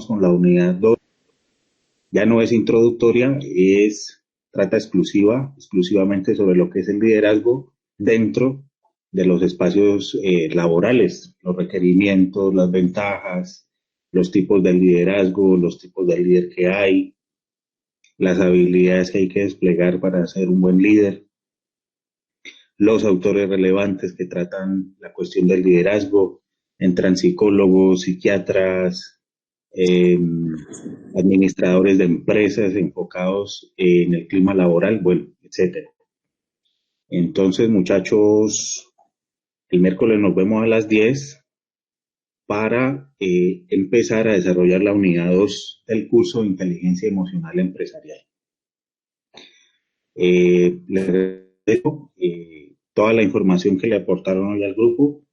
con la unidad 2. Ya no es introductoria, trata exclusivamente sobre lo que es el liderazgo dentro de los espacios laborales, los requerimientos, las ventajas, los tipos de liderazgo, los tipos de líder que hay, las habilidades que hay que desplegar para ser un buen líder, los autores relevantes que tratan la cuestión del liderazgo, entran psicólogos, psiquiatras, administradores de empresas enfocados en el clima laboral, bueno, etcétera. Entonces, muchachos, el miércoles nos vemos a las 10 para empezar a desarrollar la unidad 2 del curso de Inteligencia Emocional Empresarial. Les dejo toda la información que le aportaron hoy al grupo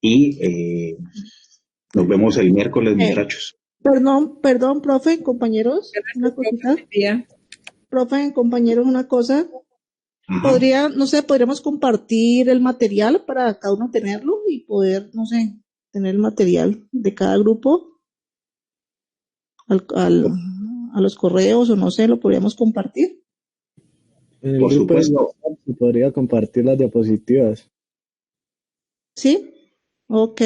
y nos vemos el miércoles, muchachos. Perdón, profe, compañeros, una cosita. Profe, compañeros, una cosa. Podríamos compartir el material para cada uno tenerlo y poder, tener el material de cada grupo a los correos o lo podríamos compartir. En el grupo de WhatsApp se podría compartir las diapositivas. ¿Sí? Ok.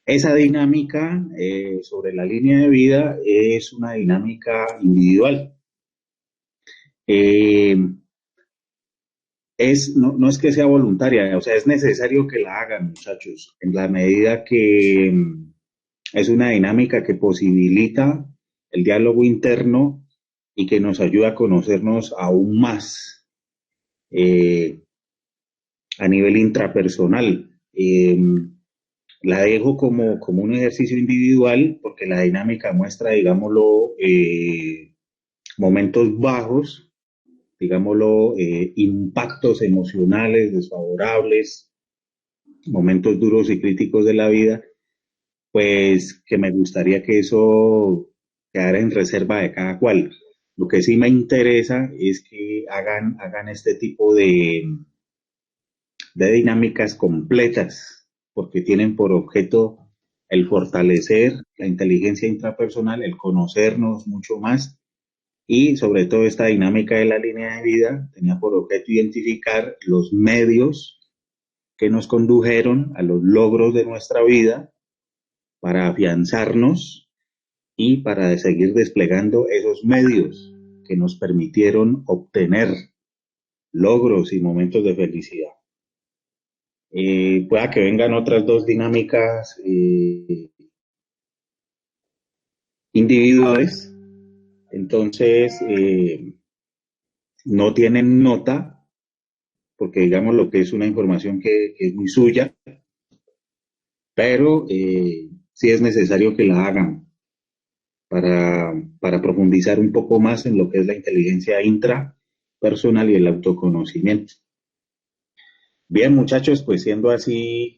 Esa dinámica sobre la línea de vida es una dinámica individual. No es que sea voluntaria, o sea, es necesario que la hagan, muchachos, en la medida que es una dinámica que posibilita el diálogo interno y que nos ayuda a conocernos aún más a nivel intrapersonal. La dejo como un ejercicio individual porque la dinámica muestra, digámoslo, momentos bajos, digámoslo, impactos emocionales desfavorables, momentos duros y críticos de la vida, pues que me gustaría que eso quedara en reserva de cada cual. Lo que sí me interesa es que hagan este tipo de dinámicas completas, porque tienen por objeto el fortalecer la inteligencia intrapersonal, el conocernos mucho más y sobre todo esta dinámica de la línea de vida tenía por objeto identificar los medios que nos condujeron a los logros de nuestra vida para afianzarnos y para seguir desplegando esos medios que nos permitieron obtener logros y momentos de felicidad. Pueda que vengan otras dos dinámicas individuales, entonces no tienen nota, porque digamos lo que es una información que es muy suya, pero sí es necesario que la hagan para profundizar un poco más en lo que es la inteligencia intrapersonal y el autoconocimiento. Bien, muchachos, pues siendo así,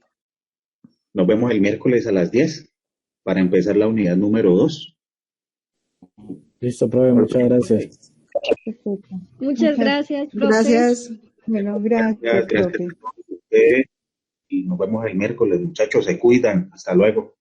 Nos vemos el miércoles a las 10 para empezar la unidad número 2. Listo, profe, muchas gracias. Perfecto. Muchas gracias, profe. Gracias. Bueno, gracias, Gracias profe. a ustedes y nos vemos el miércoles, muchachos, se cuidan. Hasta luego.